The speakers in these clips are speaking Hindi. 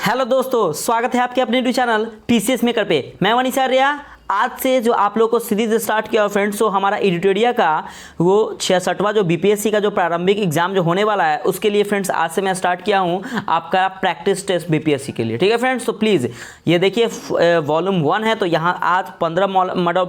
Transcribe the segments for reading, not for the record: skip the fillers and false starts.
हेलो दोस्तों, स्वागत है आपके अपने यूट्यूब चैनल पीसीएस मेकर पे। मैं मनीष आर्या। आज से जो आप लोग को सीरीज स्टार्ट किया फ्रेंड्स, तो हमारा एडिटोरिया का वो 66वां जो बीपीएससी का जो प्रारंभिक एग्जाम जो होने वाला है उसके लिए फ्रेंड्स आज से मैं स्टार्ट किया हूं आपका प्रैक्टिस टेस्ट बीपीएससी के लिए। ठीक है फ्रेंड्स, तो प्लीज़ ये देखिए वॉल्यूम 1 है, तो यहाँ आज 15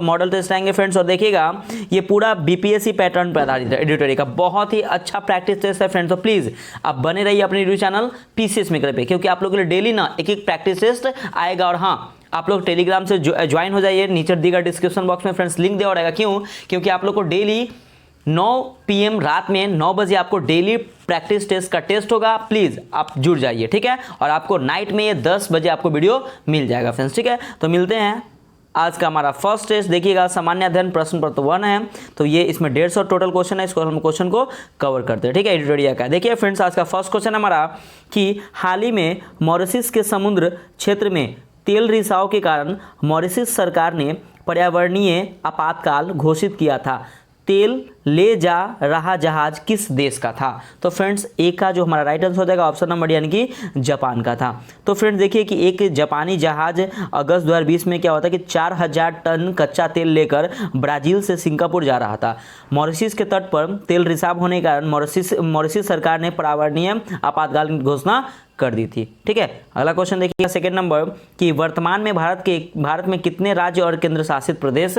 मॉडल टेस्ट आएंगे फ्रेंड्स। और देखिएगा ये पूरा बीपीएससी पैटर्न पर आधारित है एडिटोरिया का, बहुत ही अच्छा प्रैक्टिस टेस्ट है फ्रेंड्स। तो प्लीज़ आप बने रहिए अपने यूट्यूब चैनल पीसीएस मेकर पे, क्योंकि आप लोगों के लिए डेली ना एक प्रैक्टिस टेस्ट आएगा। और हाँ, आप लोग टेलीग्राम से ज्वाइन हो जाइए, नीचे दी गई डिस्क्रिप्शन बॉक्स में फ्रेंड्स लिंक दिया रहेगा। क्यों? क्योंकि आप लोग को डेली 9 PM रात में 9 बजे आपको डेली प्रैक्टिस टेस्ट का टेस्ट होगा। प्लीज़ आप जुड़ जाइए, ठीक है। और आपको नाइट में ये 10 बजे आपको वीडियो मिल जाएगा फ्रेंड्स, ठीक है। तो मिलते हैं। आज का हमारा फर्स्ट टेस्ट देखिएगा, सामान्य अध्ययन प्रश्न पत्र 1 है। तो ये इसमें 150 टोटल क्वेश्चन है, इसको हम क्वेश्चन को कवर करते हैं, ठीक है, एडिटोरिया का। देखिए फ्रेंड्स, आज का फर्स्ट क्वेश्चन हमारा कि हाल ही में मॉरिशस के समुद्र क्षेत्र में तेल रिसाव के कारण मॉरिशस सरकार ने पर्यावरणीय आपातकाल घोषित किया था। तेल ले जा रहा जहाज किस देश का था? तो फ्रेंड्स एक का जो हमारा राइट आंसर हो जाएगा ऑप्शन नंबर यानी कि जापान का था। तो फ्रेंड्स देखिए कि एक जापानी जहाज अगस्त 2020 में क्या होता है कि 4000 टन कच्चा तेल लेकर ब्राज़ील से सिंगापुर जा रहा था। मॉरिशस के तट पर तेल रिसाव होने के कारण मॉरिशस सरकार ने पर्यावरणीय आपातकाल की घोषणा कर दी थी, ठीक है। अगला क्वेश्चन देखिएगा सेकंड नंबर कि वर्तमान में भारत में कितने राज्य और केंद्र शासित प्रदेश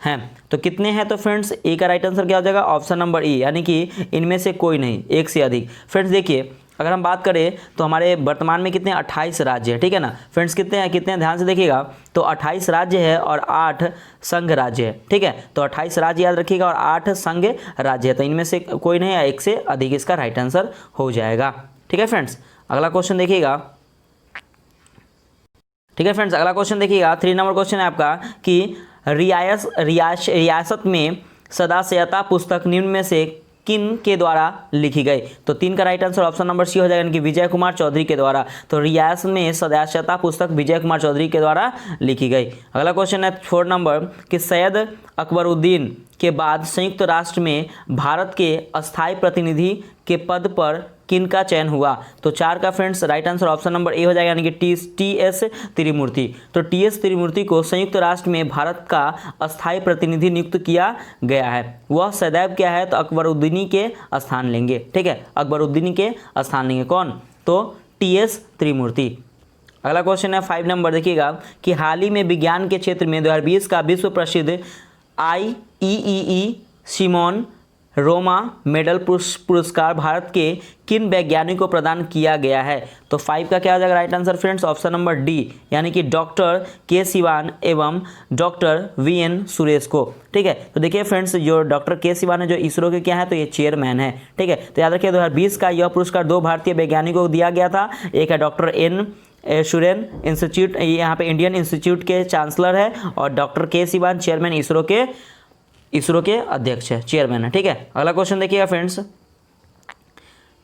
हैं? तो कितने हैं? तो फ्रेंड्स ए का राइट आंसर क्या हो जाएगा ऑप्शन नंबर ई, यानी कि इनमें से कोई नहीं, एक से अधिक। फ्रेंड्स देखिए अगर हम बात करें तो हमारे वर्तमान में कितने 28 राज्य है, ठीक है ना फ्रेंड्स। कितने हैं ध्यान से देखिएगा, तो 28 राज्य है और 8 संघ राज्य है, ठीक है। तो 28 राज्य याद रखिएगा और 8 संघ राज्य है, तो इनमें से कोई नहीं है, एक से अधिक इसका राइट आंसर हो जाएगा, ठीक है फ्रेंड्स। अगला क्वेश्चन देखिएगा, ठीक है फ्रेंड्स। अगला क्वेश्चन देखिएगा 3 नंबर क्वेश्चन है आपका कि रियासत में सदाशयता पुस्तक निम्न में से किन के द्वारा लिखी गई? तो 3 का right answer option number C हो जाएगा, यानी कि विजय कुमार चौधरी के द्वारा। तो रियासत में सदाशयता पुस्तक विजय कुमार चौधरी के द्वारा लिखी गई। अगला क्वेश्चन है 4 नंबर कि सैयद अकबरुद्दीन के बाद संयुक्त राष्ट्र में भारत के अस्थायी प्रतिनिधि के पद पर किनका चयन हुआ? तो 4 का friends right answer option number A हो जाएगा, यानी कि टी.एस. त्रिमूर्ति। तो टी.एस. त्रिमूर्ति को संयुक्त राष्ट्र में भारत का अस्थायी प्रतिनिधि नियुक्त किया गया है। वह सदैव क्या है? तो अकबरुद्दीनी के स्थान लेंगे, ठीक है, अकबरुद्दीनी के स्थान लेंगे। कौन? तो टी.एस. त्रिमूर्ति। अगला क्वेश्चन है 5 नंबर देखिएगा कि हाल ही में विज्ञान के क्षेत्र में 2020 का विश्व प्रसिद्ध IEEE सिमोन रोमा मेडल पुरस्कार भारत के किन वैज्ञानिकों को प्रदान किया गया है? तो 5 का क्या हो जाएगा right answer friends option number D, यानी कि डॉक्टर के सिवान एवं डॉक्टर VN सुरेश को, ठीक है। तो देखिए फ्रेंड्स जो डॉक्टर के सिवान है जो इसरो के क्या है, तो ये चेयरमैन है, ठीक है। तो याद रखिए 2020 का यह पुरस्कार 2 भारतीय वैज्ञानिकों को दिया गया था। एक है डॉक्टर N सुरेन इंस्टीट्यूट, यहाँ पे इंडियन इंस्टीट्यूट के चांसलर है, और डॉक्टर के सिवान चेयरमैन इसरो के अध्यक्ष है, चेयरमैन है, ठीक है। अगला क्वेश्चन देखिएगा फ्रेंड्स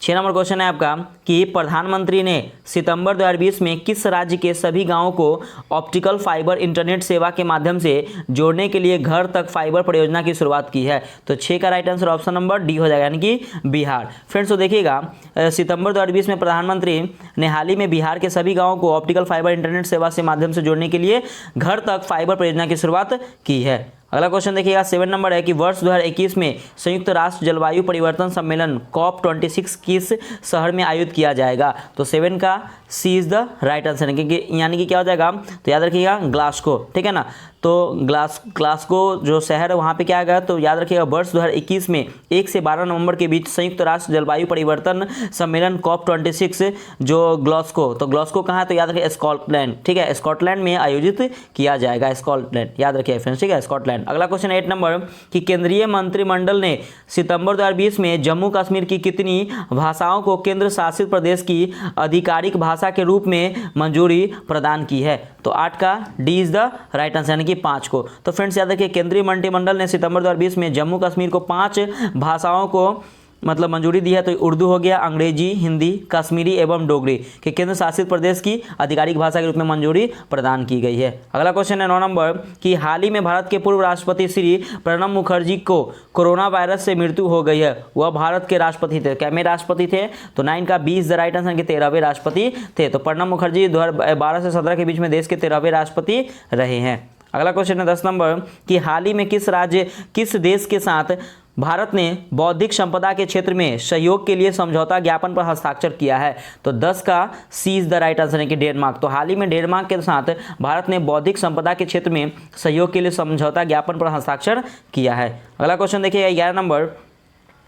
6 नंबर क्वेश्चन है आपका कि प्रधानमंत्री ने सितंबर 2020 में किस राज्य के सभी गांवों को ऑप्टिकल फाइबर इंटरनेट सेवा के माध्यम से जोड़ने के लिए घर तक फाइबर परियोजना की शुरुआत की है? तो 6 का right answer option number D हो जाएगा, यानी कि बिहार। फ्रेंड्स तो देखिएगा सितंबर 2020 में प्रधानमंत्री ने हाल ही में बिहार के सभी गाँवों को ऑप्टिकल फाइबर इंटरनेट सेवा से माध्यम से जोड़ने के लिए घर तक फाइबर परियोजना की शुरुआत की है। अगला क्वेश्चन देखिएगा 7 नंबर है कि वर्ष 2021 में संयुक्त राष्ट्र जलवायु परिवर्तन सम्मेलन COP26 किस शहर में आयोजित किया जाएगा? तो 7 का सी इज द राइट आंसर, यानी कि क्या हो जाएगा? तो याद रखिएगा ग्लासगो, ठीक है ना। तो ग्लासगो जो शहर है वहाँ पे क्या आएगा? तो याद रखिएगा वर्ष 2021 में 1 से 12 नवंबर के बीच संयुक्त राष्ट्र जलवायु परिवर्तन सम्मेलन COP26 जो ग्लासगो, तो ग्लासगो कहाँ है? तो याद रखिए स्कॉटलैंड, ठीक है, स्कॉटलैंड में आयोजित किया जाएगा, स्कॉटलैंड याद रखिए फ्रेंड्स, ठीक है, स्कॉटलैंड। अगला क्वेश्चन 8 नंबर कि केंद्रीय मंत्रिमंडल ने सितंबर 2020 में जम्मू कश्मीर की कितनी भाषाओं को केंद्र शासित प्रदेश की आधिकारिक भाषा के रूप में मंजूरी प्रदान की है? तो 8 का D is the right answer, यानी कि 5 को। तो फ्रेंड्स याद रखिए केंद्रीय मंत्रिमंडल ने सितंबर 2020 में जम्मू कश्मीर को 5 भाषाओं को मतलब मंजूरी दी है, तो उर्दू हो गया, अंग्रेजी, हिंदी, कश्मीरी एवं डोगरी के केंद्र शासित प्रदेश की आधिकारिक भाषा के रूप में मंजूरी प्रदान की गई है। अगला क्वेश्चन है 9 नंबर कि हाल ही में भारत के पूर्व राष्ट्रपति श्री प्रणब मुखर्जी को कोरोना वायरस से मृत्यु हो गई है, वह भारत के राष्ट्रपति थे। क्या में राष्ट्रपति थे? तो 9 का 20 द राइट आंसर के 13वें राष्ट्रपति थे। तो प्रणब मुखर्जी 2012 से 17 के बीच में देश के 13वें राष्ट्रपति रहे हैं। अगला क्वेश्चन है 10 नंबर कि हाल ही में किस देश के साथ भारत ने बौद्धिक संपदा के क्षेत्र में सहयोग के लिए समझौता ज्ञापन पर हस्ताक्षर किया है? तो 10 का सी इज द राइट आंसर है कि डेनमार्क। तो हाल ही में डेनमार्क के साथ भारत ने बौद्धिक संपदा के क्षेत्र में सहयोग के लिए समझौता ज्ञापन पर हस्ताक्षर किया है। अगला क्वेश्चन देखिएगा 11 नंबर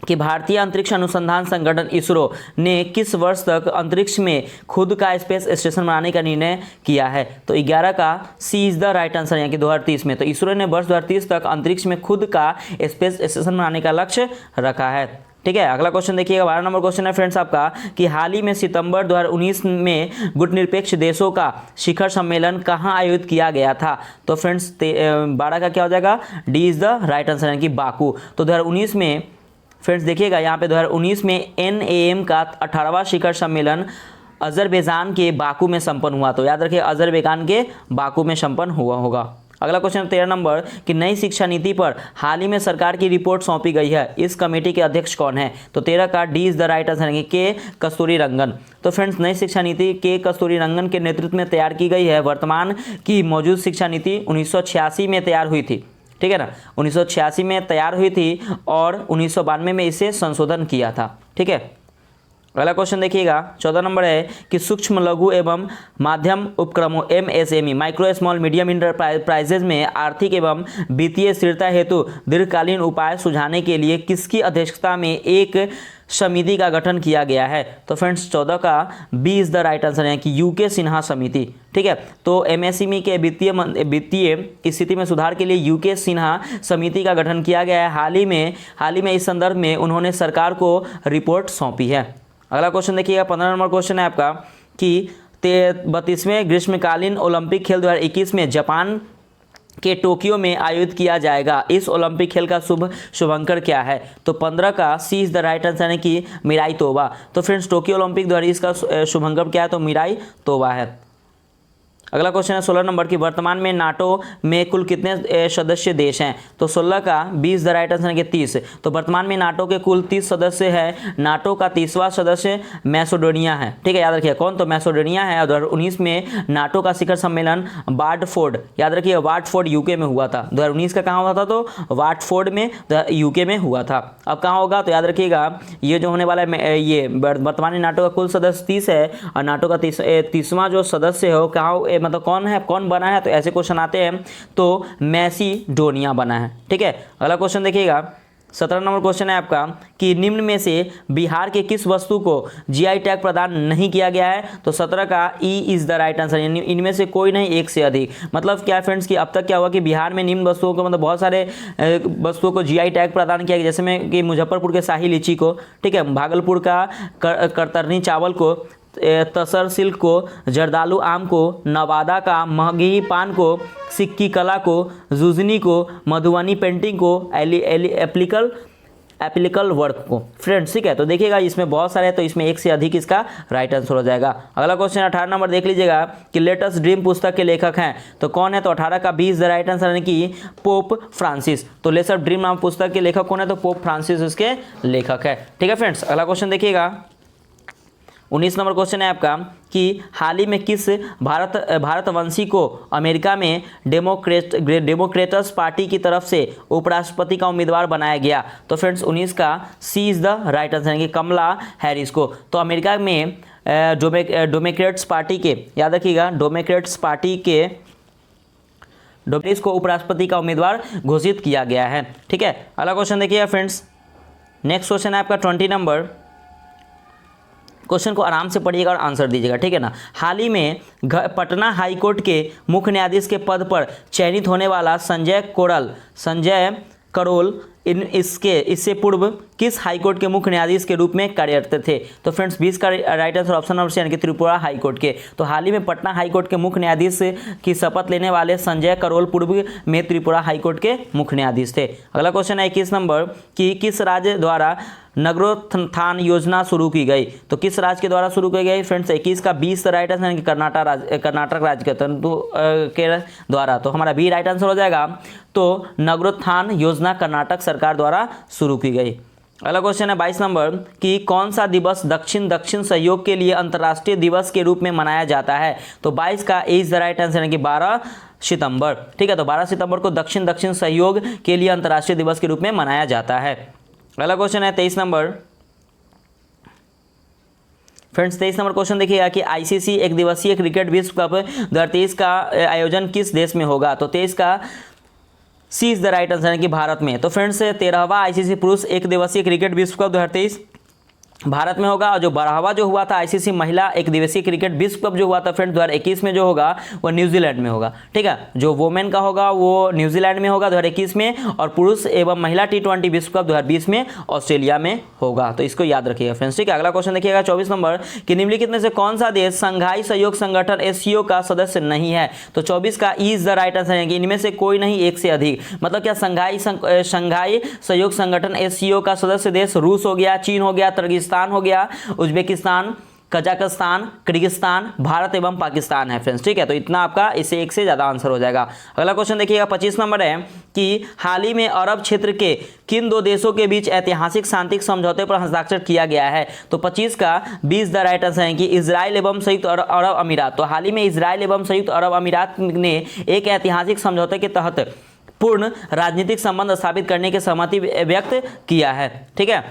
कि भारतीय अंतरिक्ष अनुसंधान संगठन इसरो ने किस वर्ष तक अंतरिक्ष में खुद का स्पेस स्टेशन बनाने का निर्णय किया है? तो 11 का सी इज द राइट आंसर यानी कि 2030 में। तो इसरो ने वर्ष 2030 तक अंतरिक्ष में खुद का स्पेस स्टेशन बनाने का लक्ष्य रखा है। ठीक है, अगला क्वेश्चन देखिएगा 12 नंबर क्वेश्चन है फ्रेंड्स आपका कि हाल ही में सितंबर 2019 में गुटनिरपेक्ष देशों का शिखर सम्मेलन कहाँ आयोजित किया गया था? तो फ्रेंड्स 12 का क्या हो जाएगा? D is the right answer यानी कि बाकू। तो 2019 में फ्रेंड्स देखिएगा यहाँ पे 2019 में NAM का 18वां शिखर सम्मेलन अजरबैजान के बाकू में संपन्न हुआ। तो याद रखिए अजरबैजान के बाकू में संपन्न हुआ होगा। अगला क्वेश्चन 13 नंबर कि नई शिक्षा नीति पर हाल ही में सरकार की रिपोर्ट सौंपी गई है, इस कमेटी के अध्यक्ष कौन है? तो 13 का D is the right answer है के कस्तूरीरंगन। तो फ्रेंड्स नई शिक्षा नीति के कस्तूरीरंगन के नेतृत्व में तैयार की गई है। वर्तमान की मौजूद शिक्षा नीति 1986 में तैयार हुई थी, ठीक है ना, 1986 में तैयार हुई थी और 1992 में इसे संशोधन किया था। ठीक है, अगला क्वेश्चन देखिएगा 14 नंबर है कि सूक्ष्म लघु एवं माध्यम उपक्रमों MSME micro small medium enterprises में आर्थिक एवं वित्तीय स्थिरता हेतु दीर्घकालीन उपाय सुझाने के लिए किसकी अध्यक्षता में एक समिति का गठन किया गया है? तो फ्रेंड्स 14 का B is the right answer है कि UK सिन्हा समिति। ठीक है, तो MSME के वित्तीय स्थिति में सुधार के लिए UK सिन्हा समिति का गठन किया गया है। हाल ही में इस संदर्भ में उन्होंने सरकार को रिपोर्ट सौंपी है। अगला क्वेश्चन देखिएगा 15 नंबर क्वेश्चन है आपका कि 32वें ग्रीष्मकालीन ओलंपिक खेल 2021 में जापान के टोक्यो में आयोजित किया जाएगा। इस ओलंपिक खेल का शुभंकर क्या है? तो 15 का सी इज द राइट आंसर है कि मिराई तोबा। तो फ्रेंड्स टोक्यो ओलंपिक 2020 का शुभंकर क्या है? तो मिराई तोबा है। अगला क्वेश्चन है 16 नंबर की वर्तमान में नाटो में कुल कितने सदस्य देश हैं? तो 16 का 20 द राइट आंसर है कि 30। तो वर्तमान में नाटो के कुल 30 सदस्य हैं। नाटो का 30वां सदस्य मैसेडोनिया है। ठीक है, याद रखिए कौन? तो मैसेडोनिया है। 2019 में नाटो का शिखर सम्मेलन वार्टफोर्ड, याद रखिए वार्टफोर्ड UK में हुआ था। 2019 का कहाँ हुआ था? तो वार्टफोर्ड में UK में हुआ था। अब कहाँ होगा? तो याद रखिएगा ये जो होने वाला है ये वर्तमान में नाटो का कुल सदस्य 30 है और नाटो का 30वां जो सदस्य है वो कहाँ मतलब कौन बना है? तो ऐसे क्वेश्चन आते हैं तो मैसेडोनिया बना है। ठीक है, अगला क्वेश्चन देखिएगा 17 नंबर क्वेश्चन है आपका कि निम्न में से बिहार के किस वस्तु को GI टैग प्रदान नहीं किया गया है? तो 17 का E is the right answer, यानी इनमें से कोई नहीं, एक से अधिक। मतलब क्या फ्रेंड्स कि अब तक क्या हुआ कि बिहार में निम्न वस्तुओं को मतलब बहुत सारे वस्तुओं को GI टैग प्रदान किया गया, जैसे में कि मुजफ्फरपुर के शाही लीची को, ठीक है, भागलपुर का कतरनी चावल को, तसर सिल्क को, जर्दालू आम को, नवादा का महगी पान को, सिक्की कला को, जुजनी को, मधुबनी पेंटिंग को, एप्लीकल वर्क को। फ्रेंड्स ठीक है, तो देखिएगा इसमें बहुत सारे हैं तो इसमें एक से अधिक इसका राइट आंसर हो जाएगा। अगला क्वेश्चन 18 नंबर देख लीजिएगा कि लेटेस्ट ड्रीम पुस्तक के लेखक हैं तो कौन है? तो 18 का 20 द राइट आंसर है कि पोप फ्रांसिस। तो लेटेस्ट ड्रीम नाम पुस्तक के लेखक कौन है? तो पोप फ्रांसिस इसके लेखक है। ठीक है फ्रेंड्स, अगला क्वेश्चन देखिएगा 19 नंबर क्वेश्चन है आपका कि हाल ही में किस भारतवंशी को अमेरिका में डेमोक्रेट्स पार्टी की तरफ से उपराष्ट्रपति का उम्मीदवार बनाया गया? तो फ्रेंड्स 19 का सी इज द राइट आंसर है कि कमला हैरिस को। तो अमेरिका में डेमोक्रेट्स पार्टी के, याद रखिएगा डेमोक्रेट्स पार्टी के को उपराष्ट्रपति का उम्मीदवार घोषित किया गया है। ठीक है, अगला क्वेश्चन देखिएगा फ्रेंड्स, नेक्स्ट क्वेश्चन है आपका 20 नंबर। क्वेश्चन को आराम से पढ़िएगा और आंसर दीजिएगा, ठीक है ना। हाल ही में पटना हाईकोर्ट के मुख्य न्यायाधीश के पद पर चयनित होने वाला संजय करोल इससे पूर्व किस हाईकोर्ट के मुख्य न्यायाधीश के रूप में कार्यरत थे? तो फ्रेंड्स 20 का right answer option number C यानी कि त्रिपुरा हाईकोर्ट के। तो हाल ही में पटना हाईकोर्ट के मुख्य न्यायाधीश की शपथ लेने वाले संजय करोल पूर्व में त्रिपुरा हाईकोर्ट के मुख्य न्यायाधीश थे। अगला क्वेश्चन है 21 नंबर कि किस राज्य द्वारा नगरोत्थान योजना शुरू की गई? तो किस राज्य के द्वारा शुरू की गई? फ्रेंड्स 21 का 20 राइट आंसर यानी कि कर्नाटक राज्य के द्वारा। तो हमारा बी राइट आंसर हो जाएगा। तो नगरोत्थान योजना कर्नाटक सरकार द्वारा शुरू की गई। अगला क्वेश्चन है 22 नंबर कि कौन सा दिवस दक्षिण दक्षिण सहयोग के लिए अंतर्राष्ट्रीय दिवस के रूप में मनाया जाता है? तो 22 का इज द राइट आंसर यानी कि 12 सितंबर। ठीक है, तो 12 सितंबर को दक्षिण दक्षिण सहयोग के लिए अंतर्राष्ट्रीय दिवस के रूप में मनाया जाता है। अगला क्वेश्चन है 23 नंबर। फ्रेंड्स 23 नंबर क्वेश्चन देखिएगा कि आईसीसी एक दिवसीय क्रिकेट विश्व कप 2023 का आयोजन किस देश में होगा? तो 23 का सी इज द राइट आंसर है कि भारत में। तो फ्रेंड्स 13वां आईसीसी पुरुष एक दिवसीय क्रिकेट विश्व कप 2023 भारत में होगा। और जो 12वां जो हुआ था आईसीसी महिला एक दिवसीय क्रिकेट विश्व कप जो हुआ था फ्रेंड्स 2021 में जो होगा वो न्यूजीलैंड में होगा। ठीक है, जो वोमेन का होगा वो न्यूजीलैंड में होगा 2021 में, और पुरुष एवं महिला टी20 विश्व कप 2020 में ऑस्ट्रेलिया में होगा। तो इसको याद रखिएगा फ्रेंड्स। ठीक है, अगला क्वेश्चन देखिएगा 24 नंबर कि निम्नलिखित में से कौन सा देश संघाई सहयोग संगठन एससीओ का सदस्य नहीं है? तो 24 का इज द राइट आंसर है कि इनमें से कोई नहीं, एक से अधिक। मतलब क्या संघाई सहयोग संगठन एससीओ का सदस्य देश रूस हो गया, चीन हो गया, किर्गिस्तान हो गया, उज्बेकिस्तान, कजाकिस्तान, किर्गिस्तान, भारत एवं पाकिस्तान है फ्रेंड्स। ठीक है, तो इतना आपका इसे एक से ज्यादा आंसर हो जाएगा। अगला क्वेश्चन देखिएगा 25 नंबर है कि हाल ही में अरब क्षेत्र के किन दो देशों के बीच ऐतिहासिक शांति समझौते पर हस्ताक्षर किया गया है? तो 25 का 20 द राइट आंसर है कि इजराइल एवं संयुक्त अरब अमीरात। तो हाल ही में इजराइल एवं संयुक्त अरब अमीरात ने एक ऐतिहासिक समझौते के तहत पूर्ण राजनीतिक संबंध स्थापित करने की सहमति व्यक्त किया है। ठीक है,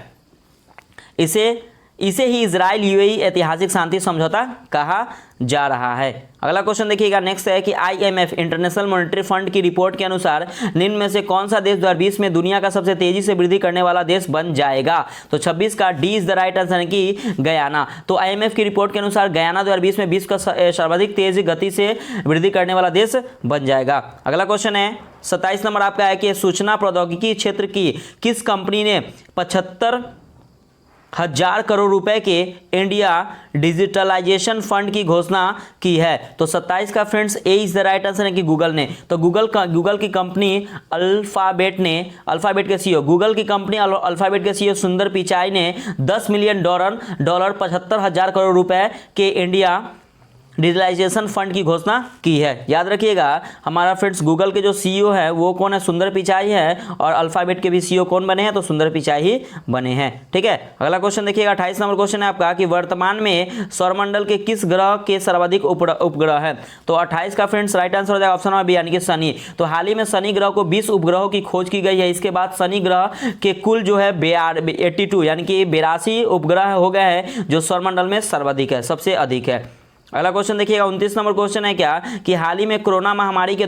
इसे ही इजराइल यूएई ऐतिहासिक शांति समझौता कहा जा रहा है। अगला क्वेश्चन देखिएगा नेक्स्ट है कि आईएमएफ इंटरनेशनल मॉनेटरी फंड की रिपोर्ट के अनुसार निम्न में से कौन सा देश 2020 में दुनिया का सबसे तेजी से वृद्धि करने वाला देश बन जाएगा? तो 26 का D is the right answer है कि गयाना। तो आईएमएफ की रिपोर्ट के अनुसार गयाना 2020 में विश्व का सर्वाधिक तेज गति से वृद्धि करने वाला देश बन जाएगा। अगला क्वेश्चन है 27 नंबर आपका है कि सूचना प्रौद्योगिकी क्षेत्र की किस कंपनी ने 75,000 करोड़ रुपए के इंडिया डिजिटलाइजेशन फंड की घोषणा की है? तो 27 का friends A is the right answer है कि गूगल ने। तो गूगल की कंपनी अल्फाबेट के सीईओ गूगल की कंपनी अल्फाबेट के सीईओ सुंदर पिचाई ने $10 मिलियन 75,000 करोड़ रुपए के इंडिया डिजिटलाइजेशन फंड की घोषणा की है। याद रखिएगा हमारा फ्रेंड्स गूगल के जो सीईओ है वो कौन है? सुंदर पिचाई है। और अल्फाबेट के भी सीईओ कौन बने हैं? तो सुंदर पिचाई ही बने हैं। ठीक है, अगला क्वेश्चन देखिएगा 28 नंबर क्वेश्चन है आपका कि वर्तमान में सौरमंडल के किस ग्रह के सर्वाधिक उपग्रह है? तो 28 का फ्रेंड्स राइट आंसर हो जाएगा ऑप्शन नंबर बी यानी कि शनि। तो हाल ही में शनि ग्रह को 20 उपग्रहों की खोज की गई है। इसके बाद शनि ग्रह के कुल जो है 82 यानी कि 82 उपग्रह हो गए हैं जो सौरमंडल में सर्वाधिक है, सबसे अधिक है। अगला क्वेश्चन देखिएगा 29 नंबर क्वेश्चन है क्या कि हाल ही में कोरोना महामारी के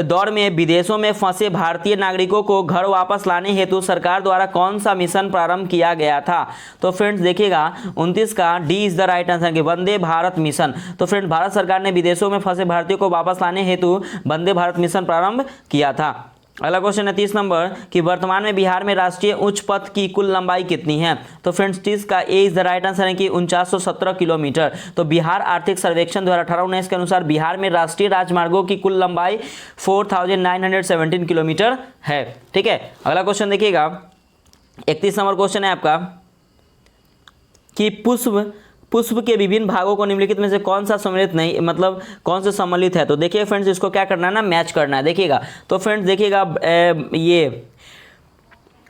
दौर में विदेशों में फंसे भारतीय नागरिकों को घर वापस लाने हेतु सरकार द्वारा कौन सा मिशन प्रारंभ किया गया था? तो फ्रेंड्स देखिएगा 29 का D is the right answer कि वंदे भारत मिशन। तो फ्रेंड्स भारत सरकार ने विदेशों में फंसे भारतीयों को वापस लाने हेतु वंदे भारत मिशन प्रारंभ किया था। अगला क्वेश्चन है 30 नंबर कि वर्तमान में बिहार में राष्ट्रीय उच्च पथ की कुल लंबाई कितनी है? तो फ्रेंड्स 30 का ए इज द राइट आंसर है कि 4917 किलोमीटर। तो बिहार आर्थिक सर्वेक्षण 2018-19 के अनुसार बिहार में राष्ट्रीय राजमार्गों की कुल लंबाई 4917 किलोमीटर है। ठीक है, अगला क्वेश्चन देखिएगा 31 नंबर क्वेश्चन है आपका कि पुष्प के विभिन्न भागों को निम्नलिखित में से कौन सा सम्मिलित नहीं, मतलब कौन से सम्मिलित है? तो देखिए फ्रेंड्स इसको क्या करना है ना, मैच करना है। देखिएगा तो फ्रेंड्स देखिएगा ये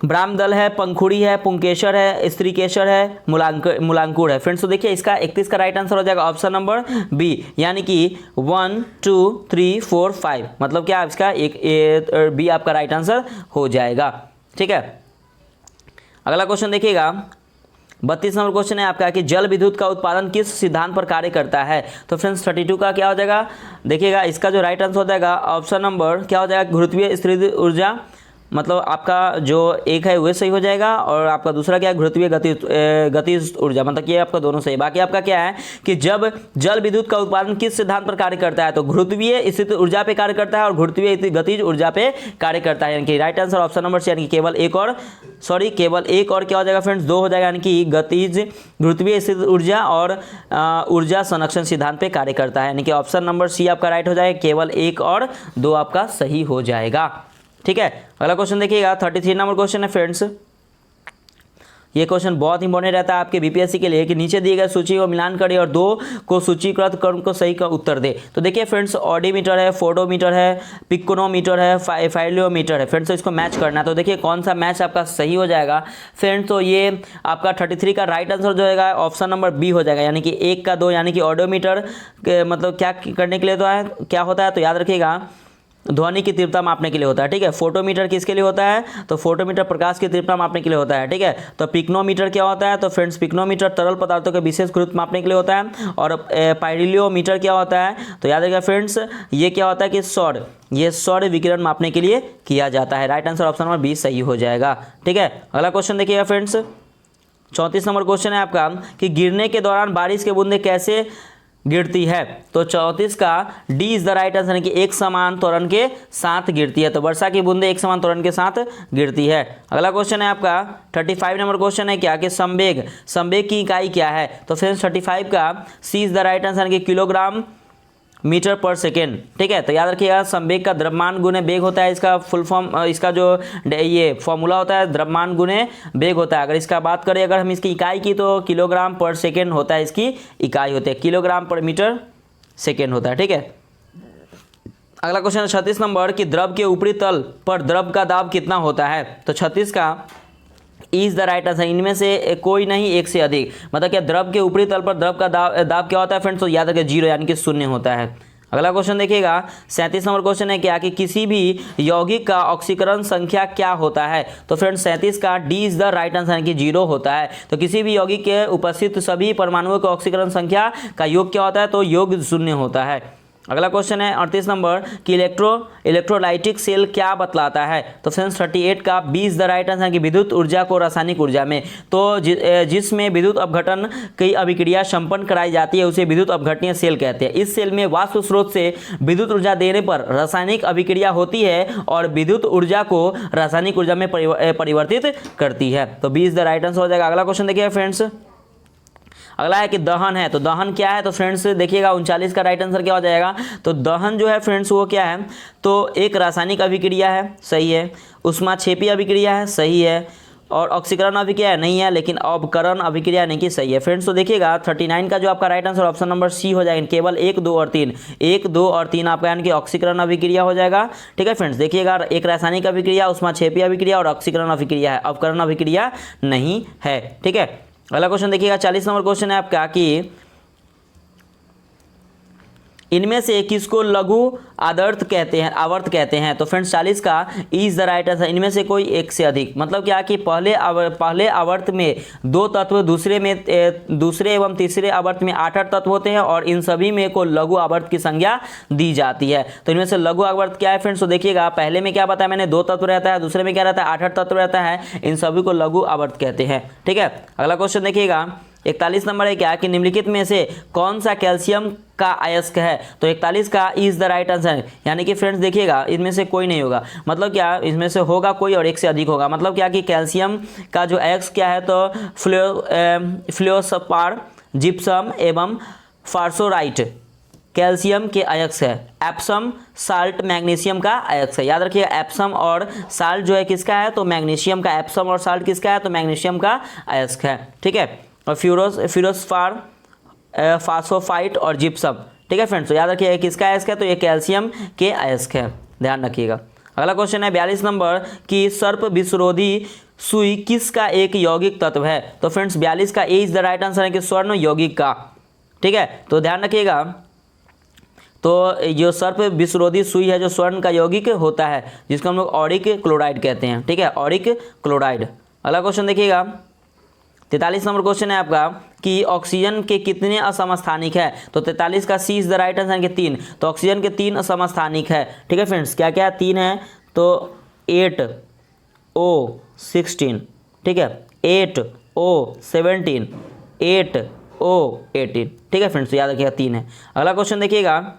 ब्राह्मदल है, पंखुड़ी है, पुंकेसर है, स्त्रीकेसर है, मूलांकुर है फ्रेंड्स। तो देखिए इसका 31 का राइट आंसर हो जाएगा ऑप्शन नंबर बी यानी कि 1 2 3 4 5। मतलब क्या इसका एक बी आपका राइट आंसर हो जाएगा। ठीक है, अगला क्वेश्चन देखिएगा 32 नंबर क्वेश्चन है आपका कि जल विद्युत का उत्पादन किस सिद्धांत पर कार्य करता है? तो फ्रेंड्स 32 का क्या हो जाएगा? देखिएगा इसका जो राइट आंसर हो जाएगा ऑप्शन नंबर क्या हो जाएगा? गुरुत्वीय स्थिर ऊर्जा मतलब आपका जो एक है वह सही हो जाएगा, और आपका दूसरा क्या है, घुृतवीय गतिज ऊर्जा, मतलब कि आपका दोनों सही। बाकी आपका क्या है कि जब जल विद्युत का उत्पादन किस सिद्धांत पर कार्य करता है, तो घुृतवीय स्थित ऊर्जा पे कार्य करता है और घुृतवीय गतिज ऊर्जा पे कार्य करता है। यानी कि right answer option number C, यानी कि केवल एक और क्या हो जाएगा फ्रेंड्स, 2 हो जाएगा, यानी कि गतिज घुृतवीय स्थित ऊर्जा और ऊर्जा संरक्षण सिद्धांत पे कार्य करता है। यानी कि ऑप्शन नंबर सी आपका राइट हो जाएगा, केवल 1 और 2 आपका सही हो जाएगा। ठीक है, अगला क्वेश्चन देखिएगा, 33 नंबर क्वेश्चन है फ्रेंड्स। ये क्वेश्चन बहुत इंपॉर्टेंट रहता है आपके बीपीएससी के लिए कि नीचे दिए गए सूची को मिलान करे और 2 को सूचीकृत कर उनको सही का उत्तर दे। तो देखिए फ्रेंड्स, ऑडीमीटर है, फोटोमीटर है, पिकोनोमीटर है, फाइलोमीटर है फ्रेंड्स, तो इसको मैच करना है। तो देखिए कौन सा मैच आपका सही हो जाएगा फ्रेंड्स, तो ये आपका 33 का राइट आंसर जो होगा ऑप्शन नंबर बी हो जाएगा, यानी कि 1 का 2, यानी कि ऑडोमीटर मतलब क्या करने के लिए तो है, क्या होता है, तो याद रखिएगा ध्वनि की तीव्रता मापने के लिए होता है। ठीक है, फोटोमीटर किसके लिए होता है, तो फोटोमीटर प्रकाश की तीव्रता मापने के लिए होता है। ठीक है, तो पिक्नोमीटर क्या होता है, तो फ्रेंड्स पिक्नोमीटर तरल पदार्थों के विशेष गुरुत्व मापने के लिए होता है। और पाइरिलियोमीटर क्या होता है, तो याद रखिएगा फ्रेंड्स, ये क्या होता है कि सौर विकिरण मापने के लिए किया जाता है। Right answer option number B सही हो जाएगा। ठीक है, अगला क्वेश्चन देखिएगा फ्रेंड्स, 34 नंबर क्वेश्चन है आपका कि गिरने के दौरान बारिश के बूंदे कैसे गिरती है, तो 34 का D is the right answer, यानी कि एक समान त्वरण के साथ गिरती है। तो वर्षा की बूंदें एक समान त्वरण के साथ गिरती है। अगला क्वेश्चन है आपका 35 नंबर क्वेश्चन है क्या कि संवेग की इकाई क्या है, तो फ्रेंड्स 35 का सी इज द राइट आंसर, यानी कि किलोग्राम मीटर पर सेकेंड। ठीक है, तो याद रखिएगा संवेग का द्रव्यमान गुने वेग होता है, इसका फुल फॉर्म, इसका जो ये फॉर्मूला होता है द्रव्यमान गुने वेग होता है। अगर इसका बात करें, अगर हम इसकी इकाई की, तो किलोग्राम पर सेकेंड होता है, इसकी इकाई होती है, किलोग्राम पर मीटर सेकेंड होता है। ठीक है, अगला क्वेश्चन है 36 नंबर कि द्रव के ऊपरी तल पर द्रव का दाब कितना होता है, तो 36 का इज द राइट आंसर, इनमें से कोई नहीं, एक से अधिक। मतलब क्या द्रव के ऊपरी तल पर द्रव का दाब क्या होता है फ्रेंड्स, तो याद रखिए 0 यानी कि 0 होता है। अगला क्वेश्चन देखिएगा 37 नंबर क्वेश्चन है क्या कि किसी भी यौगिक का ऑक्सीकरण संख्या क्या होता है, तो फ्रेंड्स 37 का D is the right answer, यानी कि 0 होता है। तो किसी भी यौगिक के उपस्थित सभी परमाणुओं का ऑक्सीकरण संख्या का योग क्या होता है, तो योग 0 होता है। अगला क्वेश्चन है 38 नंबर कि इलेक्ट्रोलाइटिक सेल क्या बतलाता है, तो फ्रेंड्स 38 का B is the right answer, कि विद्युत ऊर्जा को रासायनिक ऊर्जा में, तो जिसमें विद्युत अपघटन की अभिक्रिया संपन्न कराई जाती है उसे विद्युत अपघटनीय सेल कहते हैं। इस सेल में वाष्प स्रोत से विद्युत ऊर्जा देने पर रासायनिक अभिक्रिया होती है और विद्युत ऊर्जा को रासायनिक ऊर्जा में परिवर्तित करती है। तो B is the right answer हो जाएगा। अगला क्वेश्चन देखिए फ्रेंड्स, अगला है कि दहन है, तो दहन क्या है, तो फ्रेंड्स देखिएगा 39 का राइट आंसर क्या हो जाएगा, तो दहन जो है फ्रेंड्स वो क्या है, तो एक रासायनिक अभिक्रिया है, सही है, ऊष्माक्षेपी अभिक्रिया है, सही है, और ऑक्सीकरण अभिक्रिया नहीं है, लेकिन अवकरण अभिक्रिया नहीं कि सही है फ्रेंड्स। तो देखिएगा 39 का जो आपका right answer option number C हो जाएगा, केवल 1, 2 और 3, 1, 2 और 3 आपका यानी कि ऑक्सीकरण अभिक्रिया हो जाएगा। ठीक है फ्रेंड्स, देखिएगा एक रासायनिक अभिक्रिया, ऊष्माक्षेपी अभिक्रिया और ऑक्सीकरण अभिक्रिया है, अवकरण अभिक्रिया नहीं है। ठीक है, अगला क्वेश्चन देखिएगा 40 नंबर क्वेश्चन है आपका कि इनमें से किसको लघु आवर्त कहते हैं, तो फ्रेंड्स 40 का इज द राइट आंसर, इनमें से कोई एक से अधिक। मतलब क्या कि पहले आवर्त में 2 तत्व, दूसरे एवं तीसरे आवर्त में 8 तत्व होते हैं और इन सभी में को लघु आवर्त की संज्ञा दी जाती है। तो इनमें से लघु आवर्त क्या है फ्रेंड्स, तो देखिएगा पहले में क्या बताया मैंने, 2 तत्व रहता है, दूसरे में क्या रहता है, 8 तत्व रहता है, इन सभी को लघु आवर्त कहते हैं। ठीक है, अगला क्वेश्चन देखिएगा 41 नंबर है क्या कि निम्नलिखित में से कौन सा कैल्शियम का अयस्क है, तो 41 का इज द राइट आंसर, यानी कि फ्रेंड्स देखिएगा इनमें से कोई नहीं होगा। मतलब क्या, इसमें से होगा कोई और एक से अधिक होगा। मतलब क्या कि कैल्शियम का जो अयस्क क्या है, तो फ्लोरोस्पार, जिप्सम एवं फास्फोराइट कैल्शियम के अयस्क है। एप्सम साल्ट मैग्नीशियम का अयस्क है। याद रखिएगा एप्सम और साल्ट जो है किसका है, तो मैग्नीशियम का, एप्सम और साल्ट किसका है, तो मैग्नीशियम का अयस्क है। ठीक है, और फ्लोरोस्पार, फास्फोफाइट और जिप्सम। ठीक है फ्रेंड्स, तो याद रखिएगा किसका अयस्क है, तो ये कैल्शियम के अयस्क है, ध्यान रखिएगा। अगला क्वेश्चन है 42 नंबर कि सर्प विषरोधी सुई किसका एक यौगिक तत्व है, तो फ्रेंड्स 42 का ए इज द राइट आंसर है कि स्वर्ण यौगिक का। ठीक है, तो ध्यान रखिएगा, तो जो सर्प विषरोधी सुई है जो स्वर्ण का यौगिक होता है, जिसको हम लोग ऑरिक क्लोराइड कहते हैं। ठीक है, ऑरिक क्लोराइड। अगला क्वेश्चन देखिएगा 43 नंबर क्वेश्चन है आपका कि ऑक्सीजन के कितने असमस्थानिक है, तो 43 का सी इज द राइट आंसर के 3, तो ऑक्सीजन के 3 असमस्थानिक है। ठीक है फ्रेंड्स, क्या क्या 3 है, तो 8 16, ठीक है, 8O17, 8O18, ठीक है फ्रेंड्स, याद रखिएगा 3 है। अगला क्वेश्चन देखिएगा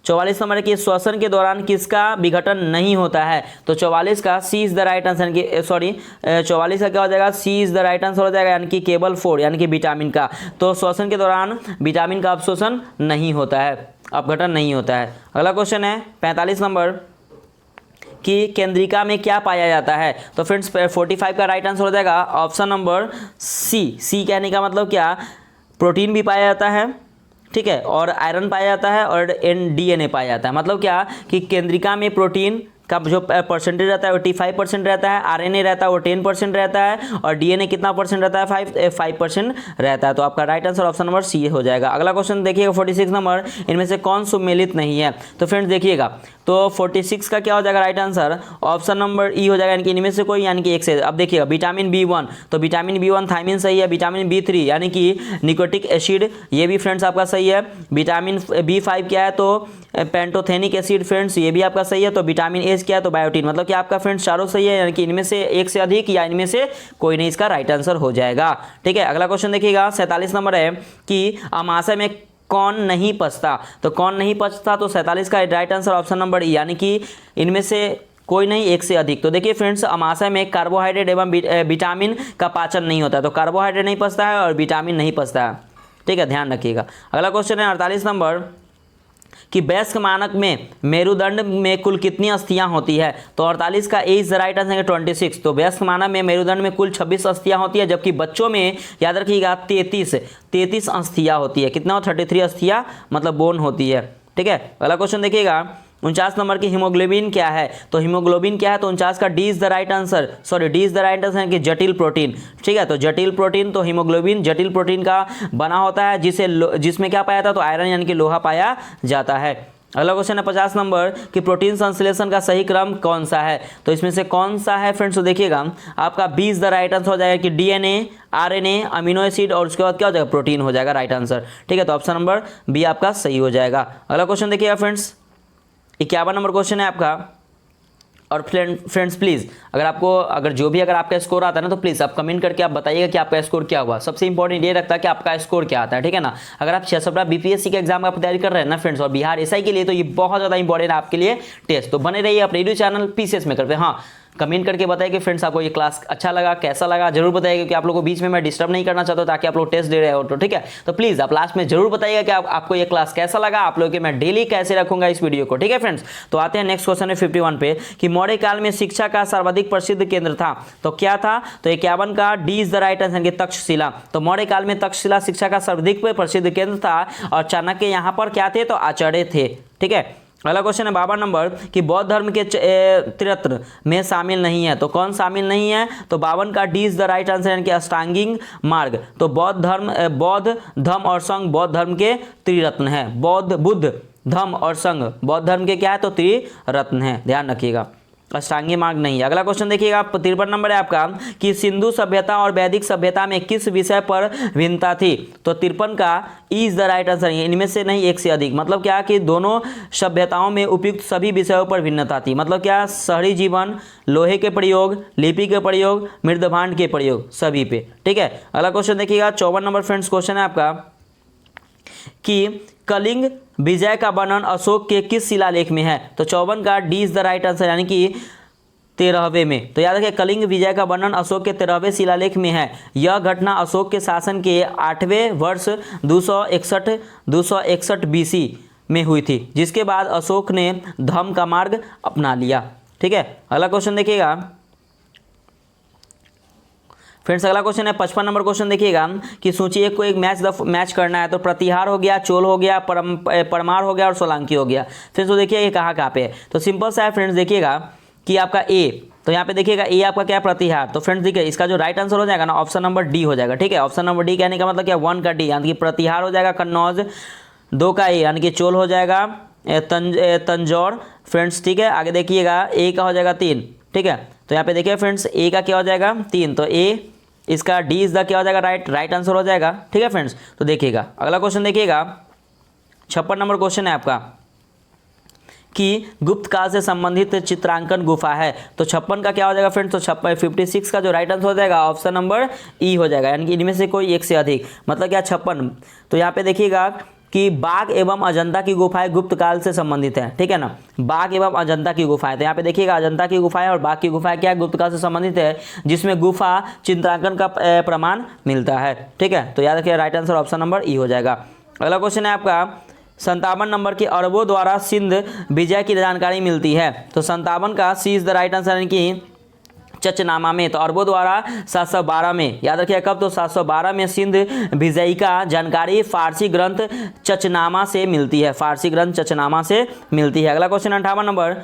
44 नंबर है कि श्वसन के दौरान किसका विघटन नहीं होता है? तो 44 का सी इज द राइट आंसर, की सॉरी 44 का क्या हो जाएगा, सी इज द राइट आंसर हो जाएगा, यानी कि केवल 4 यानी कि विटामिन का। तो श्वसन के दौरान विटामिन का अवशोषण नहीं होता है, अपघटन नहीं होता है। अगला क्वेश्चन है 45 नंबर कि केंद्रिका में क्या पाया जाता है? तो फ्रेंड्स 45 का राइट आंसर हो जाएगा ऑप्शन नंबर सी कहने का मतलब क्या, प्रोटीन भी पाया जाता है, ठीक है, और आयरन पाया जाता है और DNA पाया जाता है। मतलब क्या कि केंद्रिका में प्रोटीन का जो परसेंटेज रहता है वो 85% रहता है, RNA रहता है वो 10% रहता है, और DNA कितना परसेंट रहता है, 5% रहता है। तो आपका right answer option number C हो जाएगा। अगला क्वेश्चन देखिएगा 46 नंबर, इनमें से कौन सुमेलित नहीं है? तो फ्रेंड्स देखिएगा, तो 46 का क्या हो जाएगा राइट आंसर, ऑप्शन नंबर ई हो जाएगा, यानी कि इनमें से कोई, यानी कि एक से। अब देखिएगा विटामिन B1, तो विटामिन B1 थायमिन सही है, विटामिन B3 यानी कि निकोटिक एसिड, ये भी फ्रेंड्स आपका सही है। विटामिन B5 क्या है, तो पेंटोथेनिक एसिड फ्रेंड्स, ये भी आपका सही है। तो विटामिन ए क्या है, तो बायोटीन। मतलब कि आपका फ्रेंड्स चारों सही है, यानी कि इनमें से एक से अधिक या इनमें से कोई नहीं इसका राइट आंसर हो जाएगा, ठीक है। अगला क्वेश्चन देखिएगा 47 नंबर है कि अमाशय में कौन नहीं पचता? तो कौन नहीं पचता, तो 47 का राइट आंसर ऑप्शन नंबर ई, यानी कि इनमें से कोई नहीं एक से अधिक। तो देखिए फ्रेंड्स, अमाशय में कार्बोहाइड्रेट एवं विटामिन का पाचन नहीं होता है, तो कार्बोहाइड्रेट नहीं पचता है और विटामिन नहीं पचता है, ठीक है, ध्यान रखिएगा। अगला क्वेश्चन है 48 नंबर कि वयस्क मानक में मेरुदंड में कुल कितनी अस्थियां होती है? तो 48 का ए इज राइट आंसर है 26। तो वयस्क मानक में मेरुदंड में कुल 26 अस्थियां होती है, जबकि बच्चों में याद रखिएगा 33 अस्थियां होती है। कितना, 33 अस्थियां मतलब बोन होती है, ठीक है। अगला क्वेश्चन देखिएगा 49 नंबर की हीमोग्लोबिन क्या है? तो हीमोग्लोबिन क्या है, तो 49 का D is the right answer, sorry D is the right answer कि जटिल प्रोटीन, ठीक है। तो जटिल प्रोटीन, तो हीमोग्लोबिन जटिल प्रोटीन का बना होता है, जिसमें क्या पाया जाता है, तो आयरन यानी कि लोहा पाया जाता है। अगला क्वेश्चन है 50 नंबर कि प्रोटीन संश्लेषण का सही क्रम कौन सा है? तो इसमें से कौन सा है फ्रेंड्स, तो देखिएगा आपका B is the right answer हो जाएगा कि DNA, RNA, अमीनो एसिड और उसके बाद क्या हो जाएगा, प्रोटीन हो जाएगा राइट आंसर, ठीक है। तो ऑप्शन नंबर बी आपका सही हो जाएगा। अगला क्वेश्चन देखिएगा फ्रेंड्स 51 नंबर क्वेश्चन है आपका। और फ्रेंड्स प्लीज़ अगर जो भी आपका स्कोर आता है ना, तो प्लीज़ आप कमेंट करके आप बताइएगा कि आपका स्कोर क्या हुआ। सबसे इंपॉर्टेंट ये रखता है कि आपका स्कोर क्या आता है, ठीक है ना। अगर आप 6 BPSC के एग्जाम का तैयारी कर रहे हैं ना फ्रेंड्स, और बिहार SI के लिए, तो ये बहुत ज़्यादा इंपॉर्टेंट है आपके लिए टेस्ट। तो बने रहिए अपने यूट्यूब चैनल PCS में करते हैं। हाँ, कमेंट करके बताइए कि फ्रेंड्स आपको ये क्लास अच्छा लगा, कैसा लगा, जरूर बताइए, क्योंकि आप लोगों को बीच में मैं डिस्टर्ब नहीं करना चाहता हूं, ताकि आप लोग टेस्ट दे रहे हो तो, ठीक है। तो प्लीज़ आप लास्ट में जरूर बताइएगा कि आपको ये क्लास कैसा लगा, आप लोगों के मैं डेली कैसे रखूंगा इस वीडियो को, ठीक है फ्रेंड्स। तो आते हैं नेक्स्ट क्वेश्चन है 51 पे कि मौर्य काल में शिक्षा का सर्वाधिक प्रसिद्ध केंद्र था, तो क्या था? तो 51 का D is the right answer कि तक्षशिला। तो मौर्य काल में तक्षशिला शिक्षा का सर्वाधिक प्रसिद्ध केंद्र था, और चाणक्य यहाँ पर क्या थे, तो आचार्य थे, ठीक है। अगला क्वेश्चन है 52 नंबर कि बौद्ध धर्म के त्रिरत्न में शामिल नहीं है, तो कौन शामिल नहीं है? तो 52 का D is the right answer यानी कि अष्टांगिक मार्ग। तो बौद्ध धर्म और संघ बौद्ध धर्म के त्रिरत्न है। बुद्ध धर्म और संघ बौद्ध धर्म के क्या है, तो त्रिरत्न है, ध्यान रखिएगा, अष्टांगी मार्ग नहीं है। अगला क्वेश्चन देखिएगा 53 नंबर है आपका कि सिंधु सभ्यता और वैदिक सभ्यता में किस विषय पर भिन्नता थी? तो 53 का E is the right answer, इनमें से नहीं एक से अधिक। मतलब क्या कि दोनों सभ्यताओं में उपयुक्त सभी विषयों पर भिन्नता थी। मतलब क्या, शहरी जीवन, लोहे के प्रयोग, लिपि के प्रयोग, मृदभांड के प्रयोग, सभी पे, ठीक है। अगला क्वेश्चन देखिएगा 54 नंबर फ्रेंड्स क्वेश्चन है आपका कि कलिंग विजय का वर्णन अशोक के किस शिलालेख में है? तो 54 का D is the right answer यानी कि 13वें में। तो याद रखिए, कलिंग विजय का वर्णन अशोक के 13वें शिलालेख में है। यह घटना अशोक के शासन के 8वें वर्ष 261 BC में हुई थी, जिसके बाद अशोक ने धम्म का मार्ग अपना लिया, ठीक है। अगला क्वेश्चन देखिएगा फ्रेंड्स, अगला क्वेश्चन है 55 नंबर क्वेश्चन देखिएगा कि सोचिए को एक मैच करना है, तो प्रतिहार हो गया, चोल हो गया, परमार हो गया और सोलंकी हो गया। फ्रेंड्स तो देखिए ये कहाँ पे है, तो सिंपल सा है फ्रेंड्स, देखिएगा कि आपका ए, तो यहाँ पे देखिएगा ए आपका क्या है, प्रतिहार। तो फ्रेंड्स देखिए इसका जो राइट आंसर हो जाएगा ना, ऑप्शन नंबर डी हो जाएगा, ठीक है। ऑप्शन नंबर डी कहने का मतलब क्या, 1 का डी यानी कि प्रतिहार हो जाएगा कन्नौज, 2 का ए यानी कि चोल हो जाएगा तंजौर फ्रेंड्स, ठीक है। आगे देखिएगा ए का हो जाएगा 3, ठीक है। तो यहाँ पे देखिए फ्रेंड्स ए का क्या हो जाएगा 3, तो ए इसका डी इज द क्या हो जाएगा, राइट आंसर हो जाएगा, ठीक है फ्रेंड्स। तो देखिएगा अगला क्वेश्चन देखिएगा 56 नंबर क्वेश्चन है आपका कि गुप्त काल से संबंधित चित्रांकन गुफा है। तो 56 का क्या हो जाएगा फ्रेंड्स, तो 56 का जो राइट आंसर हो जाएगा ऑप्शन नंबर ई हो जाएगा, यानी कि इनमें से कोई एक से अधिक, मतलब क्या 56। तो यहाँ पे देखिएगा कि बाघ एवं अजंता की गुफाएं गुप्त काल से संबंधित है, ठीक है ना, बाघ एवं अजंता की गुफाएं। तो यहाँ पे देखिएगा अजंता की गुफाएं और बाघ की गुफाएं क्या गुप्त काल से संबंधित है, जिसमें गुफा चित्रांकन का प्रमाण मिलता है, ठीक है। तो याद रखिए राइट आंसर ऑप्शन नंबर ई हो जाएगा। अगला क्वेश्चन है आपका 57 नंबर की अरबों द्वारा सिंध विजय की जानकारी मिलती है। तो 57 का सी इज द राइट आंसर, यानी कि चचनामा में। तो अरबों द्वारा 712 में, याद रखिए कब, तो 712 में सिंध विजयी का जानकारी फारसी ग्रंथ चचनामा से मिलती है, फारसी ग्रंथ चचनामा से मिलती है। अगला क्वेश्चन 58 नंबर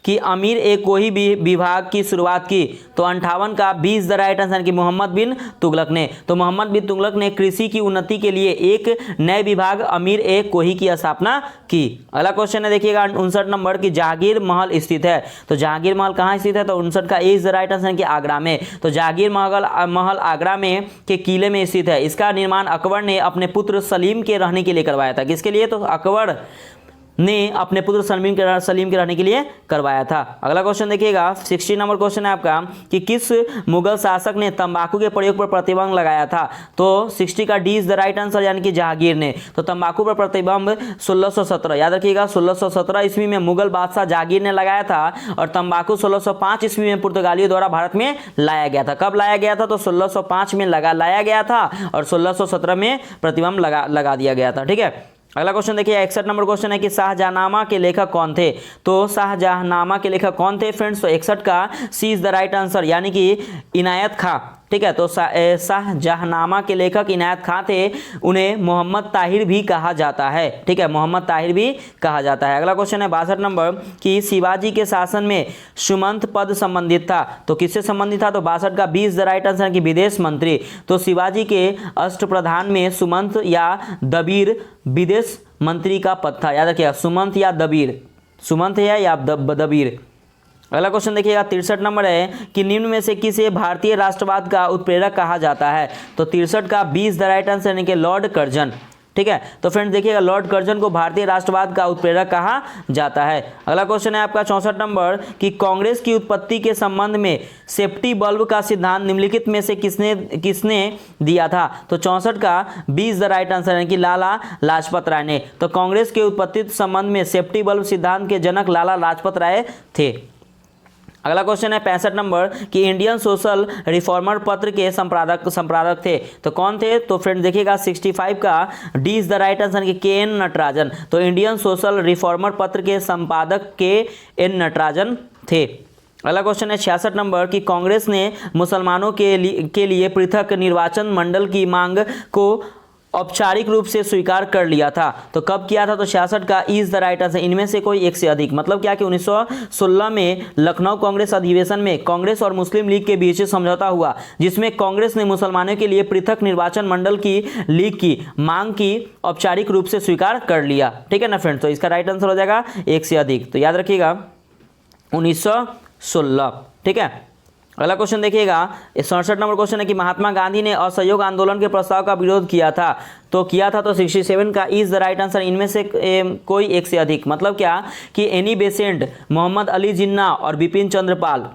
कि अमीर ए कोई भी विभाग की शुरुआत की। तो 58 का 20 द राइट आंसर कि मोहम्मद बिन तुगलक ने। तो मोहम्मद बिन तुगलक ने कृषि की उन्नति के लिए एक नए विभाग अमीर ए कोही की स्थापना की। अगला क्वेश्चन है देखिएगा 59 नंबर की जहांगीर महल स्थित है। तो जहांगीर महल कहाँ स्थित है, तो 59 का ए इज द राइट आंसर कि आगरा में। तो जहांगीर महल आगरा में के किले में स्थित है। इसका निर्माण अकबर ने अपने पुत्र सलीम के रहने के लिए करवाया था। किसके लिए, तो अकबर ने अपने पुत्र सलीम के रहने के लिए करवाया था। अगला क्वेश्चन देखिएगा 60 नंबर क्वेश्चन है आपका कि किस मुगल शासक ने तंबाकू के प्रयोग पर प्रतिबंध लगाया था। तो 60 का D is the right answer, यानी कि जहांगीर ने। तो तंबाकू पर प्रतिबंध 1617, याद रखिएगा 1617 ईस्वी में मुगल बादशाह जहांगीर ने लगाया था, और तंबाकू 1605 ईस्वी में पुर्तगालियों द्वारा भारत में लाया गया था। कब लाया गया था, तो 1605 में लाया गया था, और 1617 में प्रतिबंध लगा दिया गया था, ठीक है। अगला क्वेश्चन देखिए 61 नंबर क्वेश्चन है कि शाहजहांनामा के लेखक कौन थे। तो शाहजहांनामा के लेखक कौन थे फ्रेंड्स, तो 61 का सी इज द राइट आंसर, यानी कि इनायत खां, ठीक है। तो शाहजहांनामा के लेखक इनायत खां थे। उन्हें मोहम्मद ताहिर भी कहा जाता है, ठीक है, मोहम्मद ताहिर भी कहा जाता है। अगला क्वेश्चन है 62 नंबर कि शिवाजी के शासन में सुमंत पद संबंधित था। तो किससे संबंधित था, तो 62 का 20 द राइट आंसर कि विदेश मंत्री। तो शिवाजी के अष्टप्रधान में सुमंत या दबीर विदेश मंत्री का पद था। याद रखिएगा सुमंत या दबीर, सुमंत है या दबीर। अगला क्वेश्चन देखिएगा 63 नंबर है कि निम्न में से किसे भारतीय राष्ट्रवाद का उत्प्रेरक कहा जाता है। तो 63 का 20 द राइट आंसर यानी कि लॉर्ड कर्जन, ठीक है। तो फ्रेंड्स देखिएगा लॉर्ड कर्जन को भारतीय राष्ट्रवाद का उत्प्रेरक कहा जाता है। अगला क्वेश्चन है आपका 64 नंबर कि कांग्रेस की उत्पत्ति के संबंध में सेफ्टी बल्ब का सिद्धांत निम्नलिखित में से किसने दिया था। तो 64 का 20 द राइट आंसर है कि लाला लाजपत राय ने। तो कांग्रेस के उत्पत्ति के संबंध में सेफ्टी बल्ब सिद्धांत के जनक लाला लाजपत राय थे। अगला क्वेश्चन है 65 नंबर कि इंडियन सोशल रिफॉर्मर पत्र के संपादक थे। तो कौन थे, तो फ्रेंड देखिएगा 65 का D is the right answer कि के एन नटराजन। तो इंडियन सोशल रिफॉर्मर पत्र के संपादक के एन नटराजन थे। अगला क्वेश्चन है 66 नंबर कि कांग्रेस ने मुसलमानों के लिए पृथक निर्वाचन मंडल की मांग को औपचारिक रूप से स्वीकार कर लिया था। तो कब किया था, तो 66 का इज द राइट आंसर इनमें से कोई एक से अधिक, मतलब क्या कि 1916 में लखनऊ कांग्रेस अधिवेशन में कांग्रेस और मुस्लिम लीग के बीच समझौता हुआ, जिसमें कांग्रेस ने मुसलमानों के लिए पृथक निर्वाचन मंडल की लीग की मांग की औपचारिक रूप से स्वीकार कर लिया, ठीक है ना फ्रेंड्स। तो इसका राइट आंसर हो जाएगा एक से अधिक। तो याद रखिएगा 1916, ठीक है। अगला क्वेश्चन देखिएगा 67 नंबर क्वेश्चन है कि महात्मा गांधी ने असहयोग आंदोलन के प्रस्ताव का विरोध किया था। तो किया था तो 67 का इज द राइट आंसर इनमें से कोई एक से अधिक, मतलब क्या कि एनी बेसेंट, मोहम्मद अली जिन्ना और बिपिन चंद्र पाल।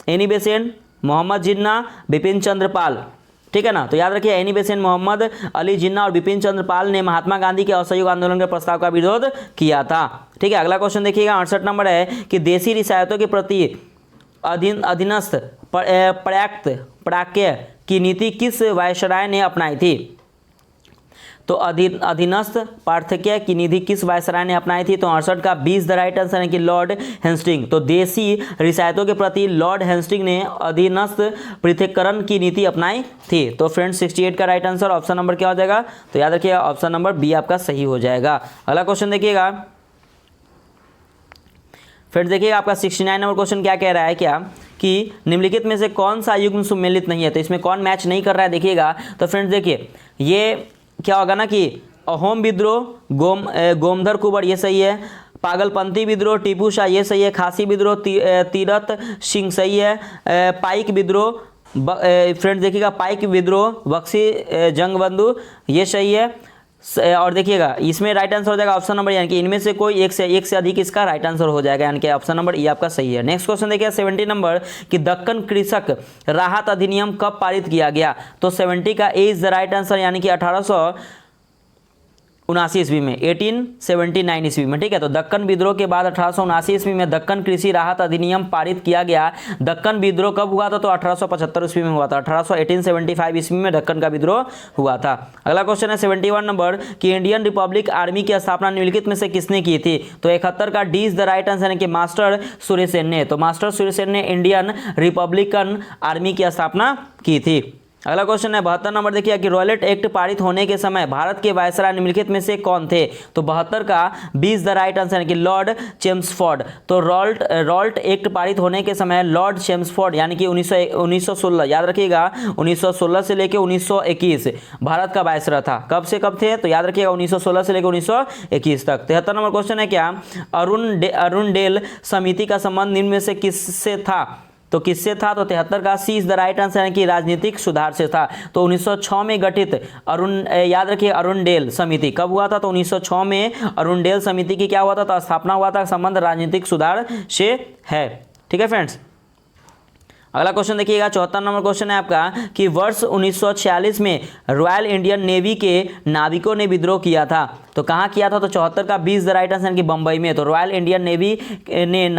एनी बेसेंट, मोहम्मद जिन्ना, बिपिन चंद्र पाल, ठीक है ना। तो याद रखिए एनी बेसेंट, मोहम्मद अली जिन्ना और बिपिन चंद्र पाल ने महात्मा गांधी के असहयोग आंदोलन के प्रस्ताव का विरोध किया था, ठीक है। अगला क्वेश्चन देखिएगा 68 नंबर है कि देशी रियायतों के प्रति अधीनस्थ प्राक्य की नीति किस वायसराय ने अपनाई थी। तो अधीनस्थ पार्थक्य की नीति किस वायसराय ने अपनाई थी। तो 68 का 20 द राइट आंसर है कि लॉर्ड हेस्टिंग। तो देशी रियायतों के प्रति लॉर्ड हेस्टिंग ने अधीनस्थ पृथक्करण की नीति अपनाई थी। तो फ्रेंड्स 68 का राइट आंसर ऑप्शन नंबर क्या हो जाएगा, तो याद रखिएगा ऑप्शन नंबर बी आपका सही हो जाएगा। अगला क्वेश्चन देखिएगा फ्रेंड्स, देखिएगा आपका 69 नंबर क्वेश्चन क्या कह रहा है, क्या कि निम्नलिखित में से कौन सा युग्म सुमेलित नहीं है। तो इसमें कौन मैच नहीं कर रहा है देखिएगा। तो फ्रेंड्स देखिए ये क्या होगा ना कि अहोम विद्रोह, गोमधर कुंवर ये सही है, पागलपंथी विद्रोह टीपू शाह ये सही है, खासी विद्रोह तीरथ सिंह सही है, पाइक विद्रोह फ्रेंड्स देखिएगा पाइक विद्रोह बख्शी जंगबंधु ये सही है, और देखिएगा इसमें राइट आंसर हो जाएगा ऑप्शन नंबर, यानी कि इनमें से कोई एक से अधिक इसका राइट आंसर हो जाएगा, यानी कि ऑप्शन नंबर ई आपका सही है। नेक्स्ट क्वेश्चन देखिए 70 नंबर कि दक्कन कृषक राहत अधिनियम कब पारित किया गया? तो 70 का ए इज द राइट आंसर, यानी कि 1879 ईस्वी में, 1879 ईस्वी में, ठीक है। तो दक्कन विद्रोह के बाद 1879 ईस्वी में दक्कन कृषि राहत अधिनियम पारित किया गया। दक्कन विद्रोह कब हुआ था? तो 1875 ईस्वी में हुआ था। 1875 ईस्वी में दक्कन का विद्रोह हुआ था। अगला क्वेश्चन है 71 नंबर कि इंडियन रिपब्लिक आर्मी की स्थापना निम्नलिखित में से किसने की थी? तो 71 का D is the right answer, यानी कि मास्टर सूर्यसेन ने। तो मास्टर सूर्यसेन ने इंडियन रिपब्लिकन आर्मी की स्थापना की थी। अगला क्वेश्चन है 72 नंबर देखिए कि रॉयलेट एक्ट पारित होने के समय भारत के वायसराय निम्नलिखित में से कौन थे? तो 72 का B is the right answer, यानी कि लॉर्ड चेम्सफोर्ड। तो रॉल्ट एक्ट पारित होने के समय लॉर्ड चेम्सफोर्ड, यानी कि 1916, याद रखिएगा 1916 से लेकर 1921 भारत का वायसराय था। कब से कब थे? तो याद रखिएगा 1916 से लेकर 1921 तक। 73 नंबर क्वेश्चन है क्या अरुण डेल समिति का संबंध निम्न में से किससे था? तो किससे था? तो 73 का सी इज द राइट आंसर, यानी कि राजनीतिक सुधार से था। तो 1906 में गठित याद रखिए अरुण डेल समिति कब हुआ था? तो 1906 में अरुण डेल समिति की क्या हुआ था? तो स्थापना हुआ था। संबंध राजनीतिक सुधार से है, ठीक है फ्रेंड्स। अगला क्वेश्चन देखिएगा 74 नंबर क्वेश्चन है आपका कि वर्ष 1946 में रॉयल इंडियन नेवी के नाविकों ने विद्रोह किया था। तो कहाँ किया था? तो 74 का B is the right answer, कि बंबई में। तो रॉयल इंडियन नेवी ने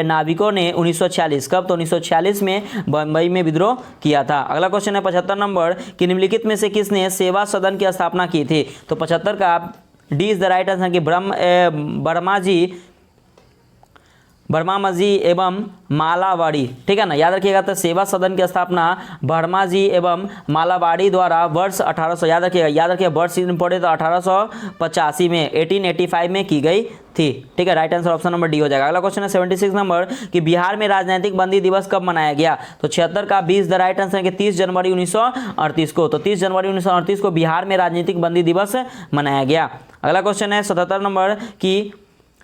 नाविकों ने 1946 कब? तो 1946 में बंबई में विद्रोह किया था। अगला क्वेश्चन है 75 नंबर कि निम्नलिखित में से किसने सेवा सदन की स्थापना की थी? तो 75 का D is the right answer, कि ब्रह्माजी एवं मालावाड़ी, ठीक है ना, याद रखिएगा। तो सेवा सदन की स्थापना ब्रह्माजी एवं मालावाड़ी द्वारा वर्ष 1800, याद रखिएगा वर्ष इंपॉर्टेंट, तो 1885 में 1885 में की गई थी, ठीक है। Right answer option number D हो जाएगा। अगला क्वेश्चन है 76 नंबर कि बिहार में राजनीतिक बंदी दिवस कब मनाया गया? तो 76 का 20 द राइट आंसर, कि 30 जनवरी 1938 को। तो 30 जनवरी 1938 को बिहार में राजनीतिक बंदी दिवस मनाया गया। अगला क्वेश्चन है 77 नंबर कि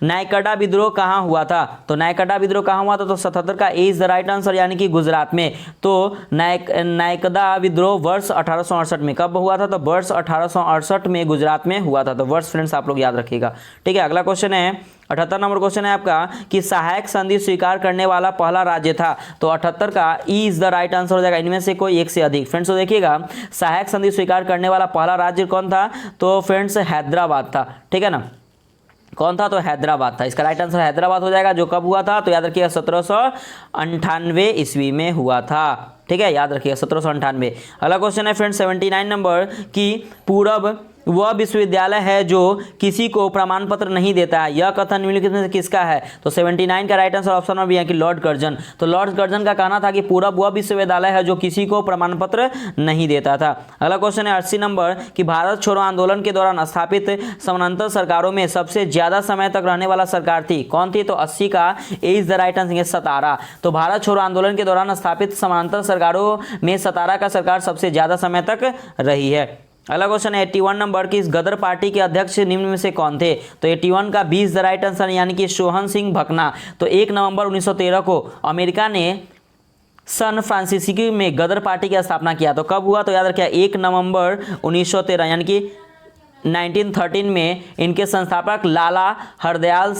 नायकड़ा विद्रोह कहाँ हुआ था? तो नायकड़ा विद्रोह कहाँ हुआ था? तो 77 का ए इज द राइट आंसर, यानी कि गुजरात में। तो नायकड़ा विद्रोह वर्ष 1868 में कब हुआ था? तो वर्ष 1868 में गुजरात में हुआ था। तो वर्ष फ्रेंड्स आप लोग याद रखिएगा, ठीक है। अगला क्वेश्चन है 78 नंबर क्वेश्चन है आपका कि सहायक संधि स्वीकार करने वाला पहला राज्य था। तो 78 का E is the right answer हो जाएगा, इनमें से कोई एक से अधिक। फ्रेंड्स तो देखिएगा सहायक संधि स्वीकार करने वाला पहला राज्य कौन था? तो फ्रेंड्स हैदराबाद था, ठीक है ना। कौन था? तो हैदराबाद था। इसका राइट आंसर हैदराबाद हो जाएगा, जो कब हुआ था? तो याद रखिएगा 1798 ईस्वी में हुआ था, ठीक है, याद रखिएगा 1798। अगला क्वेश्चन है फ्रेंड्स 79 नंबर कि पूरब वह विश्वविद्यालय है जो किसी को प्रमाण पत्र नहीं देता है, यह कथन निम्नलिखित में से किसका है? तो 79 का right answer option number B है कि लॉर्ड कर्जन। तो लॉर्ड कर्जन का कहना था कि पूरब वह विश्वविद्यालय है जो किसी को प्रमाण पत्र नहीं देता था। अगला क्वेश्चन है 80 नंबर कि भारत छोड़ो आंदोलन के दौरान स्थापित समानांतर सरकारों में सबसे ज्यादा समय तक रहने वाला सरकार थी, कौन थी? तो 80 का ए इज द राइट आंसर, सतारा। तो भारत छोड़ो आंदोलन के दौरान स्थापित समानांतर सरकारों में सतारा का सरकार सबसे ज्यादा समय तक रही है। अगला क्वेश्चन है 81 नंबर की इस गदर पार्टी के अध्यक्ष निम्न में से कौन थे? तो 81 का 20 द राइट आंसर, यानी कि सोहन सिंह भकना। तो 1 नवंबर 1913 को अमेरिका ने सन फ्रांसिस्को में गदर पार्टी की स्थापना किया। तो कब हुआ? तो याद रखिए 1 नवंबर 1913, यानी कि 1913 में इनके संस्थापक लाला हरदयाल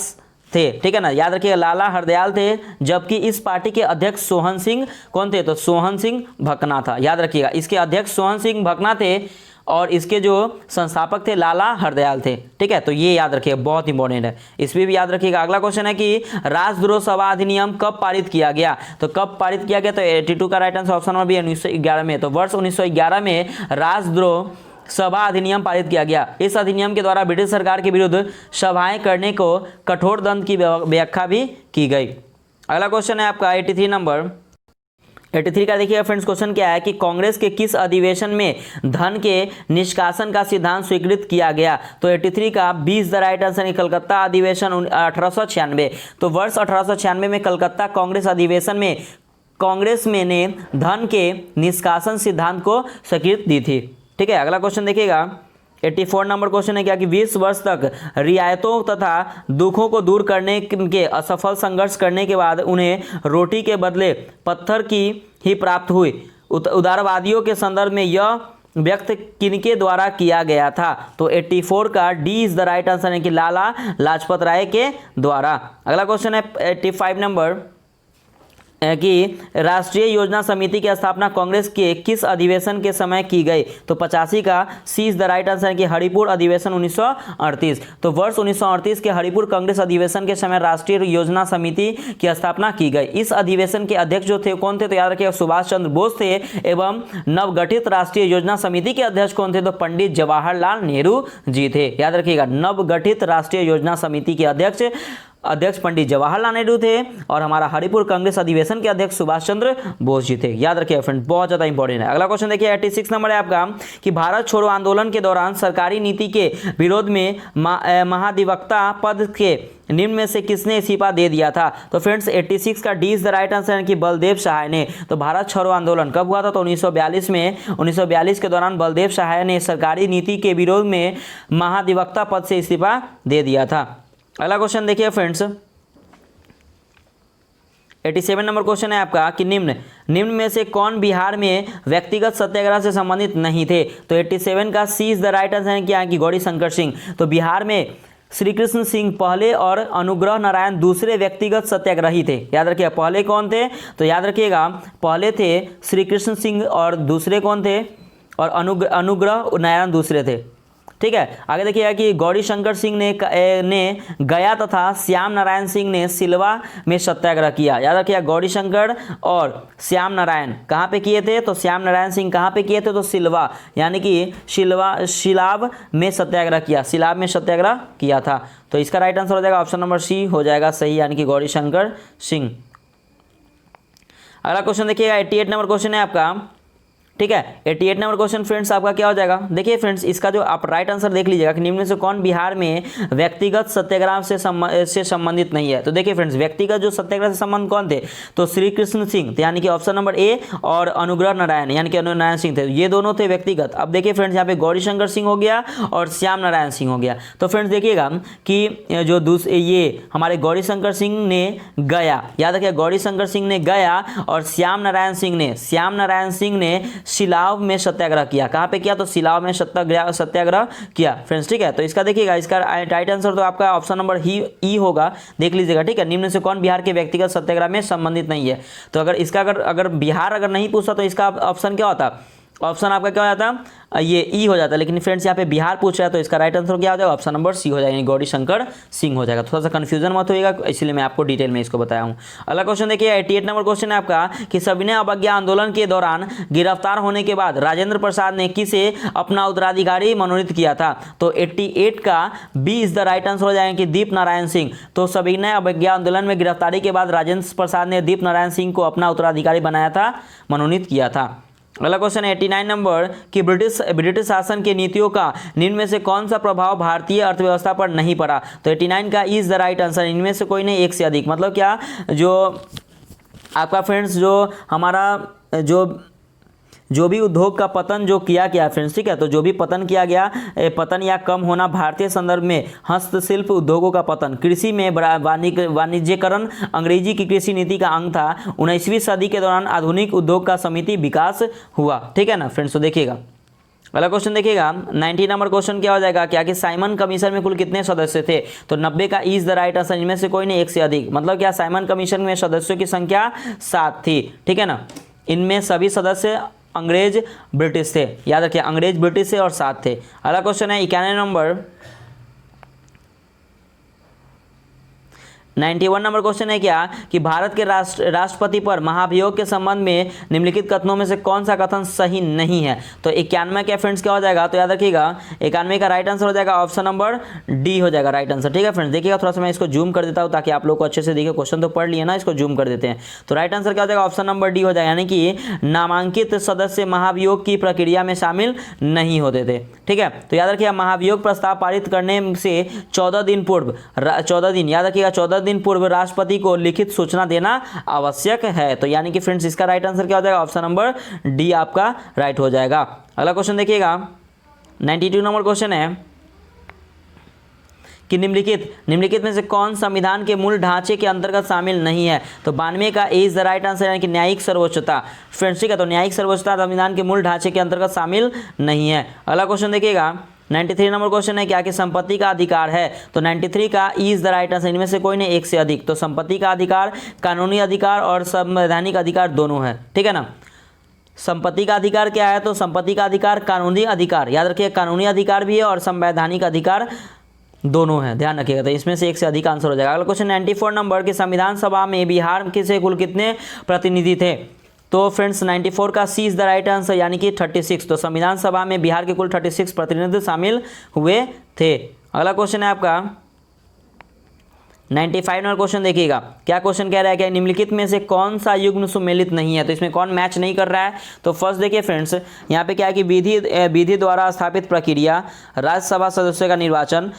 थे, ठीक है ना, याद रखिएगा लाला हरदयाल थे। जबकि इस पार्टी के अध्यक्ष सोहन सिंह कौन थे? तो सोहन सिंह भकना था, याद रखिएगा। इसके अध्यक्ष सोहन सिंह भकना थे और इसके जो संस्थापक थे लाला हरदयाल थे, ठीक है। तो ये याद रखिएगा, बहुत इंपॉर्टेंट है, इसमें भी याद रखिएगा। अगला क्वेश्चन है कि राजद्रोह सभा अधिनियम कब पारित किया गया? तो कब पारित किया गया? तो 82 का right answer option number B 1911 में। तो वर्ष 1911 में राजद्रोह सभा अधिनियम पारित किया गया। इस अधिनियम के द्वारा ब्रिटिश सरकार के विरुद्ध सभाएं करने को कठोर दंड की व्याख्या भी की गई। अगला क्वेश्चन है आपका 83 नंबर। 83 का देखिएगा फ्रेंड्स क्वेश्चन क्या है कि कांग्रेस के किस अधिवेशन में धन के निष्कासन का सिद्धांत स्वीकृत किया गया? तो 83 का 20 द राइट आंसर, कलकत्ता अधिवेशन 1896। तो वर्ष 1896 में कलकत्ता कांग्रेस अधिवेशन में कांग्रेस में ने धन के निष्कासन सिद्धांत को स्वीकृति दी थी, ठीक है। अगला क्वेश्चन देखिएगा 84 नंबर क्वेश्चन है क्या कि 20 वर्ष तक रियायतों तथा दुखों को दूर करने के असफल संघर्ष करने के बाद उन्हें रोटी के बदले पत्थर की ही प्राप्त हुई। उदारवादियों के संदर्भ में यह व्यक्त किनके द्वारा किया गया था? तो 84 का D is the right answer, यानी कि लाला लाजपत राय के द्वारा। अगला क्वेश्चन है 85 नंबर कि राष्ट्रीय योजना समिति की स्थापना कांग्रेस के किस अधिवेशन के समय की गई? तो 85 का सी इज द राइट आंसर, कि हरिपुर अधिवेशन 1938। तो वर्ष 1938 के हरिपुर कांग्रेस अधिवेशन के समय राष्ट्रीय योजना समिति की स्थापना की गई। इस अधिवेशन के अध्यक्ष जो थे कौन थे? तो याद रखिए सुभाष चंद्र बोस थे। एवं नवगठित राष्ट्रीय योजना समिति के अध्यक्ष कौन थे? तो पंडित जवाहरलाल नेहरू जी थे। याद रखिएगा, नवगठित राष्ट्रीय योजना समिति के अध्यक्ष पंडित जवाहरलाल नेहरू थे और हमारा हरिपुर कांग्रेस अधिवेशन के अध्यक्ष सुभाष चंद्र बोस जी थे। याद रखिए फ्रेंड, बहुत ज्यादा इंपॉर्टेंट है। अगला क्वेश्चन देखिए 86 नंबर है आपका कि भारत छोड़ो आंदोलन के दौरान सरकारी नीति के विरोध में महाधिवक्ता पद के निम्न में से किसने इस्तीफा दे दिया था? तो फ्रेंड्स 86 का D is the right answer, कि बलदेव सहाय ने। तो भारत छोड़ो आंदोलन कब हुआ था? तो 1942 में। 1942 के दौरान बलदेव सहाय ने सरकारी नीति के विरोध में महाधिवक्ता पद से इस्तीफा दे दिया था। अगला क्वेश्चन देखिए फ्रेंड्स 87 नंबर क्वेश्चन है आपका कि निम्न में से कौन बिहार में व्यक्तिगत सत्याग्रह से संबंधित नहीं थे? तो 87 का सी इज द राइट आंसर है, कि गौरी शंकर सिंह। तो बिहार में श्री कृष्ण सिंह पहले और अनुग्रह नारायण दूसरे व्यक्तिगत सत्याग्रही थे। याद रखिए पहले कौन थे? तो याद रखिएगा पहले थे श्री कृष्ण सिंह और दूसरे कौन थे? और अनुग्रह नारायण दूसरे थे। ठीक है, आगे देखिएगा कि गौरी शंकर सिंह ने गया तथा श्याम नारायण सिंह ने सिलवा में सत्याग्रह किया। याद रखिएगा गौरी शंकर और श्याम नारायण कहाँ पे किए थे? तो श्याम नारायण सिंह कहाँ पे किए थे? तो सिलवा, यानी कि शिलाब में सत्याग्रह किया, सिलाब में सत्याग्रह किया था। तो इसका राइट आंसर हो जाएगा ऑप्शन नंबर सी हो जाएगा सही, यानी कि गौरी शंकर सिंह। अगला क्वेश्चन देखिएगा 88 नंबर क्वेश्चन है आपका। ठीक है, 88 नंबर क्वेश्चन फ्रेंड्स आपका क्या हो जाएगा? देखिए फ्रेंड्स इसका जो आप राइट आंसर देख लीजिएगा कि निम्न में से कौन बिहार में व्यक्तिगत सत्याग्रह से संबंधित नहीं है? तो देखिए फ्रेंड्स व्यक्तिगत जो सत्याग्रह से संबंध कौन थे? तो श्री कृष्ण सिंह, यानी कि ऑप्शन नंबर ए, और अनुग्रह नारायण यानी कि अनुग्रह नारायण सिंह थे, ये दोनों थे व्यक्तिगत। अब देखिए फ्रेंड्स यहाँ पे गौरी शंकर सिंह हो गया और श्याम नारायण सिंह हो गया। तो फ्रेंड्स देखिएगा कि जो ये हमारे गौरी शंकर सिंह ने गया, याद रखिए गौरी शंकर सिंह ने गया और श्याम नारायण सिंह ने सिलाव में सत्याग्रह किया। कहाँ पे किया? तो सिलाव में सत्याग्रह किया फ्रेंड्स। ठीक है, तो इसका देखिएगा इसका राइट आंसर तो आपका ऑप्शन नंबर ई होगा, देख लीजिएगा। ठीक है, निम्न से कौन बिहार के व्यक्तिगत सत्याग्रह में संबंधित नहीं है? तो अगर इसका अगर बिहार अगर नहीं पूछता तो इसका ऑप्शन क्या होता? ऑप्शन आपका क्या हो जाता? ये ई हो जाता है। लेकिन फ्रेंड्स यहाँ पे बिहार पूछ रहा है तो इसका राइट आंसर क्या हो जाएगा? ऑप्शन नंबर सी हो जाएगा, गौरी शंकर सिंह हो जाएगा। थोड़ा सा कंफ्यूजन मत होएगा, इसलिए मैं आपको डिटेल में इसको बताया हूँ। अगला क्वेश्चन देखिए 88 नंबर क्वेश्चन है आपका कि सविनय अवज्ञा आंदोलन के दौरान गिरफ्तार होने के बाद राजेंद्र प्रसाद ने किसे अपना उत्तराधिकारी मनोनीत किया था? तो 88 का B is the right answer हो जाएगा कि दीप नारायण सिंह। तो सविनय अवज्ञा आंदोलन में गिरफ्तारी के बाद राजेंद्र प्रसाद ने दीप नारायण सिंह को अपना उत्तराधिकारी बनाया था, मनोनीत किया था। अगला क्वेश्चन 89 नंबर कि ब्रिटिश शासन की नीतियों का निम्न में से कौन सा प्रभाव भारतीय अर्थव्यवस्था पर नहीं पड़ा? तो 89 का इज द राइट आंसर, इनमें से कोई नहीं, एक से अधिक। मतलब क्या? जो आपका फ्रेंड्स जो हमारा जो भी उद्योग का पतन जो किया गया फ्रेंड्स, ठीक है, तो जो भी पतन किया गया, पतन या कम होना भारतीय संदर्भ में हस्तशिल्प उद्योगों का पतन, कृषि में वाणिज्यकरण अंग्रेजी की कृषि नीति का अंग था। 19वीं सदी के दौरान आधुनिक उद्योग का समिति विकास हुआ। ठीक है ना फ्रेंड्स, तो देखिएगा अगला क्वेश्चन देखिएगा 90 नंबर क्वेश्चन क्या हो जाएगा? क्या कि साइमन कमीशन में कुल कितने सदस्य थे? तो 90 का इज द राइट आंसर, इनमें से कोई नहीं, एक से अधिक। मतलब क्या? साइमन कमीशन में सदस्यों की संख्या 7 थी। ठीक है ना, इनमें सभी सदस्य अंग्रेज ब्रिटिश थे। याद रखिए अंग्रेज ब्रिटिश थे और 7 थे। अगला क्वेश्चन है 91 नंबर 91 नंबर क्वेश्चन है क्या कि भारत के राष्ट्रपति पर महाभियोग के संबंध में निम्नलिखित कथनों में से कौन सा कथन सही नहीं है? तो 91 के फ्रेंड्स क्या हो जाएगा? तो याद रखिएगा 91 का राइट आंसर हो जाएगा ऑप्शन नंबर डी हो जाएगा राइट आंसर। ठीक है फ्रेंड्स, देखिएगा थोड़ा सा मैं इसको जूम कर देता हूँ ताकि आप लोग को अच्छे से दिखे। क्वेश्चन तो पढ़ लिए ना, इसको जूम कर देते हैं। तो राइट आंसर क्या हो जाएगा? ऑप्शन नंबर डी हो जाएगा, यानी कि नामांकित सदस्य महाभियोग की प्रक्रिया में शामिल नहीं होते थे। ठीक है, तो याद रखिएगा महाभियोग प्रस्ताव पारित करने से 14 दिन पूर्व, 14 दिन, याद रखिएगा 14 दिन पूर्व राष्ट्रपति को लिखित सूचना देना आवश्यक है। तो यानी कि फ्रेंड्स इसका राइट आंसर क्या हो जाएगा? ऑप्शन नंबर डी आपका राइट हो जाएगा। अगला क्वेश्चन देखिएगा 92 नंबर क्वेश्चन है कि निम्नलिखित में से कौन संविधान के मूल ढांचे के अंतर्गत शामिल नहीं है? तो 92 का ए इज द राइट आंसर, यानी कि न्यायिक सर्वोच्चता। फ्रेंड्स ठीक है, तो न्यायिक सर्वोच्चता संविधान के मूल ढांचे के अंतर्गत शामिल नहीं है। अगला क्वेश्चन देखिएगा, 93 नंबर क्वेश्चन है, क्या कि संपत्ति का अधिकार है? तो 93 का E is the right answer, इनमें से कोई नहीं, एक से अधिक। तो संपत्ति का अधिकार कानूनी अधिकार और संवैधानिक अधिकार दोनों है, ठीक है ना। संपत्ति का अधिकार क्या है? तो संपत्ति का अधिकार कानूनी अधिकार, याद रखिए कानूनी अधिकार भी है और संवैधानिक अधिकार दोनों हैं, ध्यान रखिएगा। तो इसमें से एक से अधिक आंसर हो जाएगा। अगला क्वेश्चन 94 नंबर के संविधान सभा में बिहार के से कुल कितने प्रतिनिधि थे? तो फ्रेंड्स 94 का सी इज द राइट आंसर, यानी कि 36। तो संविधान सभा में बिहार के कुल 36 प्रतिनिधि शामिल हुए थे। अगला क्वेश्चन है आपका 95 नंबर क्वेश्चन देखिएगा, क्या क्वेश्चन कह रहा है कि निम्नलिखित में से कौन सा युग्म सुमेलित नहीं है? तो इसमें कौन मैच नहीं कर रहा है? तो फर्स्ट देखिए फ्रेंड्स, यहाँ पे क्या है कि विधि द्वारा स्थापित प्रक्रिया, राज्यसभा सदस्यों का निर्वाचन,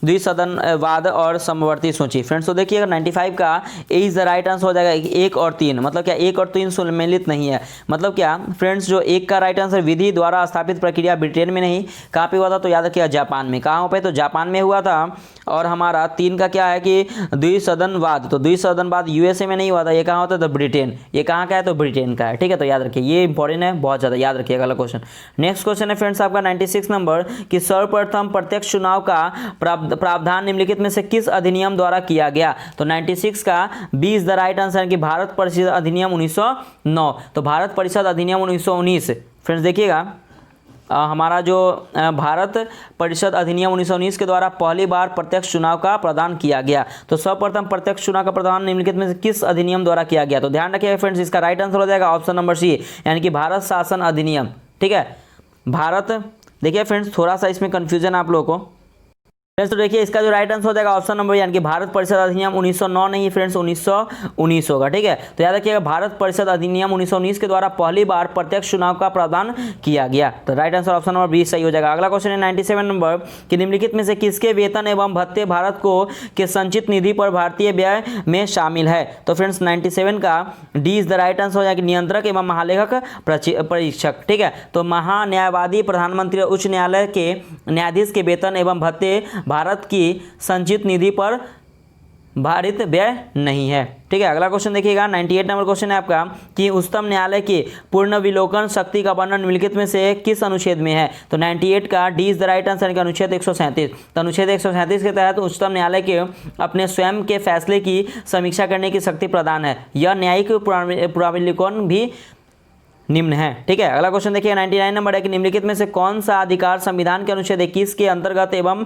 द्विसदनवाद और समवर्ती सूची। फ्रेंड्स तो देखिएगा 95 का ए इज द राइट आंसर हो जाएगा 1 और 3। मतलब क्या 1 और 3 सम्मिलित नहीं है? मतलब क्या फ्रेंड्स, जो 1 का राइट आंसर विधि द्वारा स्थापित प्रक्रिया ब्रिटेन में नहीं, कहाँ पे हुआ था? तो याद रखिएगा जापान में। कहाँ पे? तो जापान में हुआ था। और हमारा 3 का क्या है कि द्विसदनवाद, तो द्विसदनवाद यूएसए में नहीं हुआ था, ये कहाँ होता है? तो ब्रिटेन। ये कहाँ का है? तो ब्रिटेन का है, ठीक है। तो याद रखिए, ये इंपॉर्टेंट है, बहुत ज़्यादा याद रखिएगा। अगला क्वेश्चन, नेक्स्ट क्वेश्चन है फ्रेंड्स आपका 96 नंबर कि सर्वप्रथम प्रत्यक्ष चुनाव का प्रावधान निम्नलिखित में से किस अधिनियम द्वारा किया गया? तो 96 का B is the right answer, कि भारत परिषद अधिनियम 1909। तो भारत परिषद अधिनियम 1919। फ्रेंड्स देखिएगा, हमारा जो भारत परिषद अधिनियम 1919 के द्वारा पहली बार प्रत्यक्ष चुनाव का प्रावधान किया गया। तो सर्वप्रथम प्रत्यक्ष चुनाव का प्रावधान निम्नलिखित में से किस अधिनियम द्वारा किया गया? तो ध्यान रखिएगा फ्रेंड्स, इसका राइट आंसर हो जाएगा ऑप्शन नंबर सी, यानी कि भारत शासन अधिनियम, ठीक है। भारत, देखिए फ्रेंड्स थोड़ा सा इसमें कंफ्यूजन आप लोगों को। फ्रेंड्स तो देखिए इसका जो राइट आंसर हो जाएगा ऑप्शन नंबर, यानी कि भारत परिषद अधिनियम 1909 नहीं फ्रेंड्स, 1919 होगा, ठीक है। तो याद रखिएगा भारत परिषद अधिनियम 1919 के द्वारा पहली बार प्रत्यक्ष चुनाव का प्रावधान किया गया। तो right answer option number B सही हो जाएगा। अगला क्वेश्चन है 97 नंबर कि निम्नलिखित में से किसके वेतन एवं भत्ते भारत को के संचित निधि पर भारतीय व्यय में शामिल है? तो फ्रेंड्स 97 का D is the right answer हो जाएगा, नियंत्रक एवं महालेखक परीक्षक, ठीक है। तो महान्यायवादी, प्रधानमंत्री और उच्च न्यायालय के न्यायाधीश के वेतन एवं भत्ते भारत की संचित निधि पर भारित व्यय नहीं है, ठीक है। अगला क्वेश्चन देखिएगा 98 नंबर क्वेश्चन है आपका कि उच्चतम न्यायालय की पूर्ण विलोकन शक्ति का वर्णन निम्नलिखित में से किस अनुच्छेद में है? तो 98 का D is the right answer, का अनुच्छेद 137। तो अनुच्छेद 137 के तहत उच्चतम न्यायालय के अपने स्वयं के फैसले की समीक्षा करने की शक्ति प्रदान है। यह न्यायिक पूर्वावलोकन भी निम्न है, ठीक है। अगला क्वेश्चन देखिए 99 नंबर है कि निम्नलिखित में से कौन सा अधिकार संविधान के अनुच्छेद 21 के अंतर्गत एवं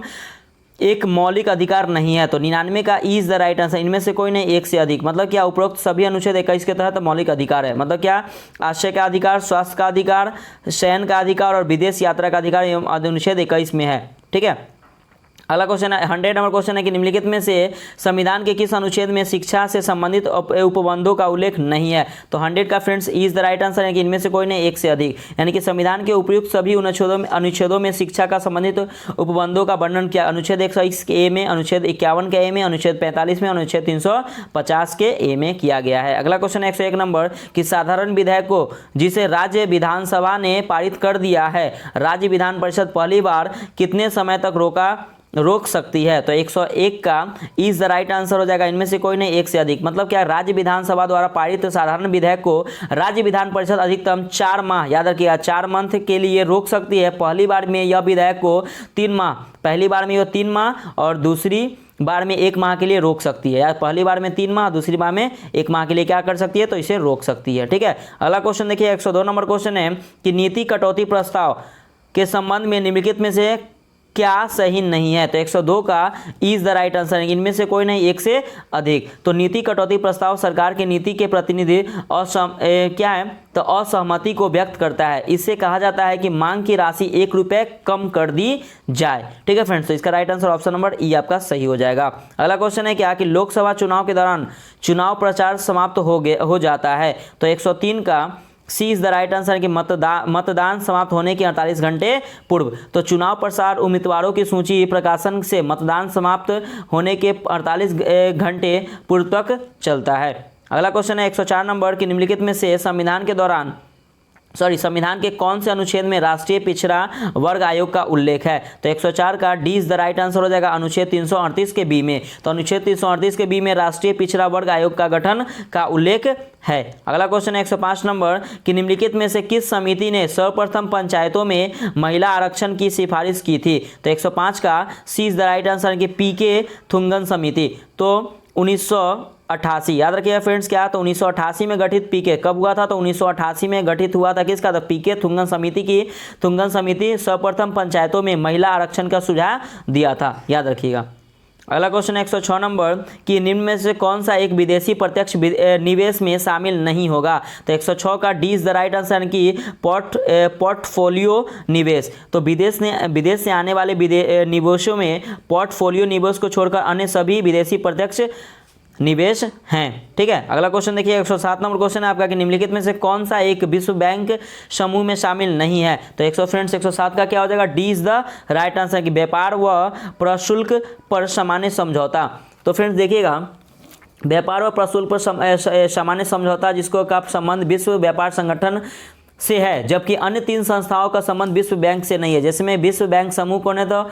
एक मौलिक अधिकार नहीं है? तो 99 का E is the right answer, इनमें से कोई नहीं, एक से अधिक। मतलब क्या उपरोक्त सभी अनुच्छेद 21 के तहत मौलिक अधिकार है। मतलब क्या आश्रय का अधिकार, स्वास्थ्य का अधिकार, शयन का अधिकार और विदेश यात्रा का अधिकार अनुच्छेद 21 में है, ठीक है। अगला क्वेश्चन है 100 नंबर क्वेश्चन है कि निम्नलिखित में से संविधान के किस अनुच्छेद में शिक्षा से संबंधित उपबंधों का उल्लेख नहीं है? तो 100 का friends E is the right answer है कि इनमें से कोई नहीं, एक से अधिक। यानी कि संविधान के उपयुक्त सभी अनुच्छेदों में शिक्षा का संबंधित उपबंधों का वर्णन किया। अनुच्छेद 121 के ए में, अनुच्छेद 51 के ए में, अनुच्छेद 45 में, अनुच्छेद 350 के ए में किया गया है। अगला क्वेश्चन है 101 नंबर कि साधारण विधेयक को जिसे राज्य विधानसभा ने पारित कर दिया है, राज्य विधान परिषद पहली बार कितने समय तक रोक सकती है? तो 101 का इज द राइट आंसर हो जाएगा, इनमें से कोई नहीं, एक से अधिक। मतलब क्या राज्य विधानसभा द्वारा पारित साधारण विधेयक को राज्य विधान परिषद अधिकतम 4 माह, याद रखिएगा 4 मंथ के लिए रोक सकती है। पहली बार में यह विधेयक को 3 माह, पहली बार में यह 3 माह और दूसरी बार में 1 माह के लिए रोक सकती है। या पहली बार में 3 माह, दूसरी बार में 1 माह के लिए क्या कर सकती है? तो इसे रोक सकती है, ठीक है। अगला क्वेश्चन देखिए 102 नंबर क्वेश्चन है कि नीति कटौती प्रस्ताव के संबंध में निम्नलिखित में से क्या सही नहीं है? तो 102 का इज द राइट आंसर है, इनमें से कोई नहीं, एक से अधिक। तो नीति कटौती प्रस्ताव सरकार की नीति के प्रतिनिधि क्या है? तो असहमति को व्यक्त करता है। इससे कहा जाता है कि मांग की राशि 1 रुपये कम कर दी जाए, ठीक है फ्रेंड्स। तो इसका राइट आंसर ऑप्शन नंबर ई आपका सही हो जाएगा। अगला क्वेश्चन है क्या कि लोकसभा चुनाव के दौरान चुनाव प्रचार समाप्त हो जाता है? तो 103 का सी इज द राइट आंसर कि मतदान समाप्त होने के 48 घंटे पूर्व। तो चुनाव प्रसार उम्मीदवारों की सूची प्रकाशन से मतदान समाप्त होने के 48 घंटे पूर्व तक चलता है। अगला क्वेश्चन है 104 नंबर कि निम्नलिखित में से संविधान के दौरान संविधान के कौन से अनुच्छेद में राष्ट्रीय पिछड़ा वर्ग आयोग का उल्लेख है? तो 104 का D is the right answer हो जाएगा अनुच्छेद 338 के बी में। तो अनुच्छेद 338 के बी में राष्ट्रीय पिछड़ा वर्ग आयोग का गठन का उल्लेख है। अगला क्वेश्चन है 105 नंबर कि निम्नलिखित में से किस समिति ने सर्वप्रथम पंचायतों में महिला आरक्षण की सिफारिश की थी? तो 105 का सी इज द राइट आंसर कि पीके थुंगन समिति। तो 1988 याद रखिएगा फ्रेंड्स, क्या? तो 1988 में गठित पीके कब हुआ था? तो 1988 में गठित हुआ था किसका? तो पीके थुंगन समिति की। थुंगन समिति सर्वप्रथम पंचायतों में महिला आरक्षण का सुझाव दिया था, याद रखिएगा। अगला क्वेश्चन 106 नंबर कि निम्न में से कौन सा एक विदेशी प्रत्यक्ष निवेश में शामिल नहीं होगा? तो 106 का D is the right answer कि पोर्टफोलियो निवेश। तो विदेश से आने वाले निवेशों में पोर्टफोलियो निवेश को छोड़कर अन्य सभी विदेशी प्रत्यक्ष निवेश हैं। ठीक है, अगला क्वेश्चन देखिए 107 नंबर क्वेश्चन है आपका कि निम्नलिखित में से कौन सा एक विश्व बैंक समूह में शामिल नहीं है? तो 107 का क्या हो जाएगा? D is the right answer कि व्यापार व प्रशुल्क पर सामान्य समझौता। तो फ्रेंड्स देखिएगा, व्यापार व प्रशुल्क पर सामान्य समझौता जिसको का संबंध विश्व व्यापार संगठन से है, जबकि अन्य 3 संस्थाओं का संबंध विश्व बैंक से नहीं है। जैसे में विश्व बैंक समूह कौन है? तो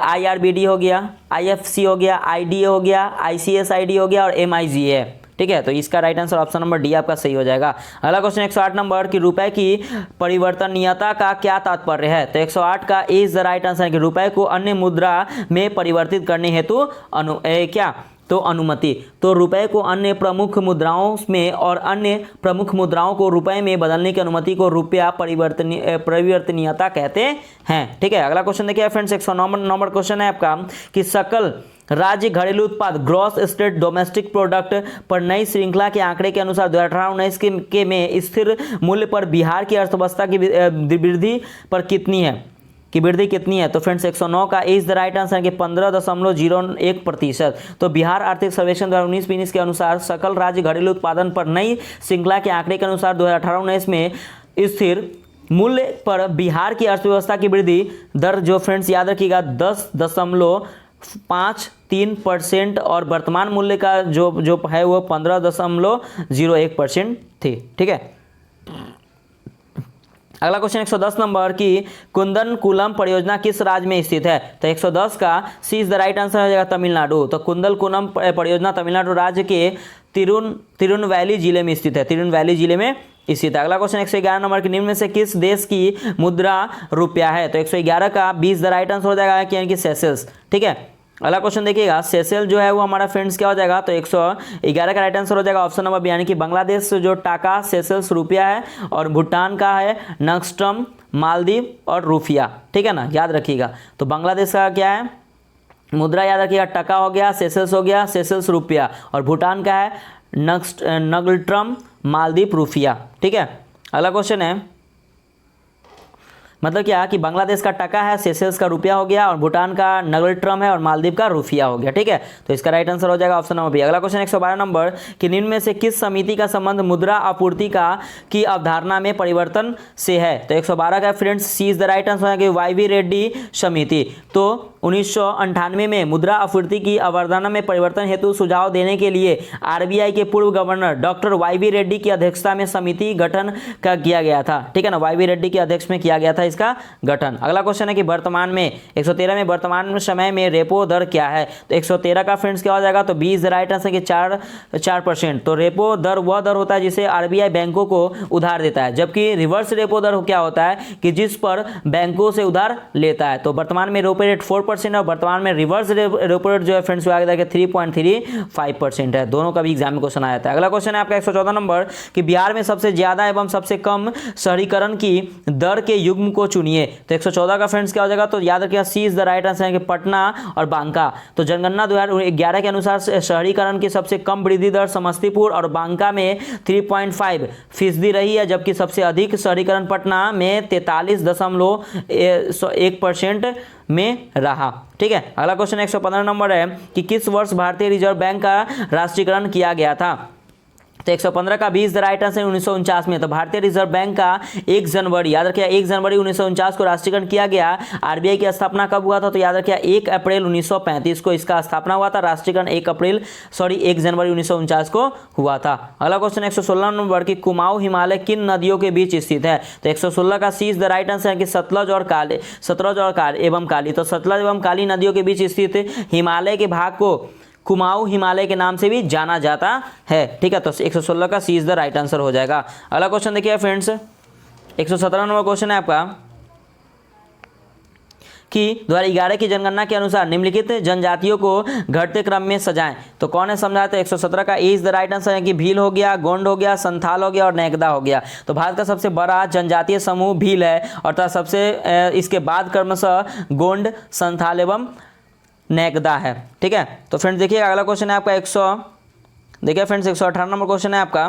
IRBD हो गया, IFC हो गया, IDA हो गया, ICSID हो गया और MIGA। ठीक है, तो इसका right answer option number D आपका सही हो जाएगा। अगला क्वेश्चन 108 नंबर कि रुपए की परिवर्तनीयता का क्या तात्पर्य है? तो 108 का ए इज द राइट आंसर कि रुपए को अन्य मुद्रा में परिवर्तित करने हेतु अनुमति। तो रुपए को अन्य प्रमुख मुद्राओं में और अन्य प्रमुख मुद्राओं को रुपए में बदलने की अनुमति को रुपया परिवर्तनीयता कहते हैं। ठीक है, अगला क्वेश्चन देखिए फ्रेंड्स 109 नंबर क्वेश्चन है आपका कि सकल राज्य घरेलू उत्पाद ग्रॉस स्टेट डोमेस्टिक प्रोडक्ट पर नई श्रृंखला के आंकड़े के अनुसार 2018-19 के में स्थिर मूल्य पर बिहार की अर्थव्यवस्था की वृद्धि पर कितनी है तो फ्रेंड्स 109 का इज द राइट आंसर कि 15.01%। तो बिहार आर्थिक सर्वेक्षण 2019-20 के अनुसार सकल राज्य घरेलू उत्पादन पर नई श्रृंखला के आंकड़े के अनुसार 2018-19 में स्थिर मूल्य पर बिहार की अर्थव्यवस्था की वृद्धि दर जो फ्रेंड्स याद रखिएगा 10.53% और वर्तमान मूल्य का जो है वो 15.01% थी। ठीक है, अगला क्वेश्चन 110 नंबर की कुंदनकुलम परियोजना किस राज्य में स्थित है? तो 110 का सी इज द राइट आंसर हो जाएगा तमिलनाडु। तो कुंदनकुलम परियोजना तमिलनाडु राज्य के तिरुनवैली जिले में स्थित है, तिरुनवैली जिले में स्थित है। अगला क्वेश्चन 111 नंबर के निम्न में से किस देश की मुद्रा रुपया है? तो 111 का B is the right answer हो जाएगा यानी कि सेशेल्स। ठीक है, अगला क्वेश्चन देखिएगा सेशेल जो है वो हमारा फ्रेंड्स क्या हो जाएगा? तो 111 का राइट आंसर हो जाएगा ऑप्शन नंबर बी यानी कि बांग्लादेश जो टाका सेशेल्स रुपया है और भूटान का है नक्स्टम मालदीव और रूफिया। ठीक है ना, याद रखिएगा। तो बांग्लादेश का क्या है मुद्रा याद रखिएगा? टका हो गया, सेशेल्स हो गया, सेशेल्स रुपया और भूटान का है नग्ल्ट्रम मालदीव रूफिया। ठीक है, अगला क्वेश्चन है मतलब क्या कि बांग्लादेश का टका है, सेशेल्स का रुपया हो गया और भूटान का नग्ल्ट्रम है और मालदीव का रूफिया हो गया। ठीक है, तो इसका राइट आंसर हो जाएगा ऑप्शन नंबर बी। अगला क्वेश्चन 112 नंबर कि निम्न में से किस समिति का संबंध मुद्रा आपूर्ति की अवधारणा में परिवर्तन से है? तो 112 का friends C is the right answer है कि YV रेड्डी समिति। तो 1998 में मुद्रा आपूर्ति की अवधारणा में परिवर्तन हेतु सुझाव देने के लिए RBI के पूर्व गवर्नर डॉक्टर YV रेड्डी की अध्यक्षता में समिति गठन किया गया था। ठीक है ना, YV रेड्डी की अध्यक्ष में किया गया था इसका गठन। अगला क्वेश्चन है कि वर्तमान में 113 में वर्तमान समय में रेपो दर क्या है? तो 113 का फ्रेंड्स क्या हो जाएगा? तो B is the right answer कि 4%। तो रेपो दर वह दर होता है जिसे RBI बैंकों को उधार देता है, जबकि रिवर्स रेपो दर क्या होता है कि जिस पर बैंकों से उधार लेता है। तो वर्तमान में रेपो रेट 4% और वर्तमान में रिवर्स रेपो रेट जो है फ्रेंड्स आगे जाके 3.35% है। दोनों का भी एग्जाम में क्वेश्चन आया था। अगला क्वेश्चन है आपका 114 नंबर कि बिहार में सबसे ज्यादा एवं सबसे कम शहरीकरण की दर के युग्म को चुनिए। तो 114 का फ्रेंड्स क्या हो जाएगा? तो याद रखिएगा सी इज द राइट आंसर है कि पटना और बांका। तो जनगणना 2011 के अनुसार शहरीकरण की सबसे कम वृद्धि दर समस्तीपुर और बांका में 3.5% रही है, जबकि सबसे अधिक शहरीकरण पटना में 43.1% में रहा। ठीक है, अगला क्वेश्चन 115 नंबर है कि किस वर्ष भारतीय रिजर्व बैंक का राष्ट्रीयकरण किया गया था? तो 115 का 20 द राइट आंसर 1949 में। तो भारतीय रिजर्व बैंक का 1 जनवरी, याद रखिए 1 जनवरी 1949 को राष्ट्रीयकरण किया गया। आरबीआई की स्थापना कब हुआ था? तो याद रखिए 1 अप्रैल 1935 को इसका स्थापना हुआ था। राष्ट्रीयकरण 1 जनवरी 1949 को हुआ था। अगला क्वेश्चन 116 नंबर की कुमाऊं हिमालय किन नदियों के बीच स्थित है? तो 116 का सी इज द राइट आंसर है कि सतलज और काली। तो सतलज एवं काली नदियों के बीच स्थित हिमालय के भाग को कुमाऊं हिमालय के नाम से भी जाना जाता है। ठीक है, तो 116 का सी इज द राइट आंसर हो जाएगा। अगला क्वेश्चन देखिए फ्रेंड्स, 117 नंबर क्वेश्चन है आपका कि 2011 की जनगणना के अनुसार निम्नलिखित जनजातियों को घटते क्रम में सजाएं। तो कौन है समझाया? तो 117 का ए इज द राइट आंसर है कि भील हो गया, गोंड हो गया, संथाल हो गया और नेकदा हो गया। तो भारत का सबसे बड़ा जनजातीय समूह भील है और सबसे इसके बाद क्रमशः गोंड, संथाल एवं नेकदा है। ठीक है, तो फ्रेंड्स देखिए अगला क्वेश्चन है आपका 118 नंबर क्वेश्चन है आपका।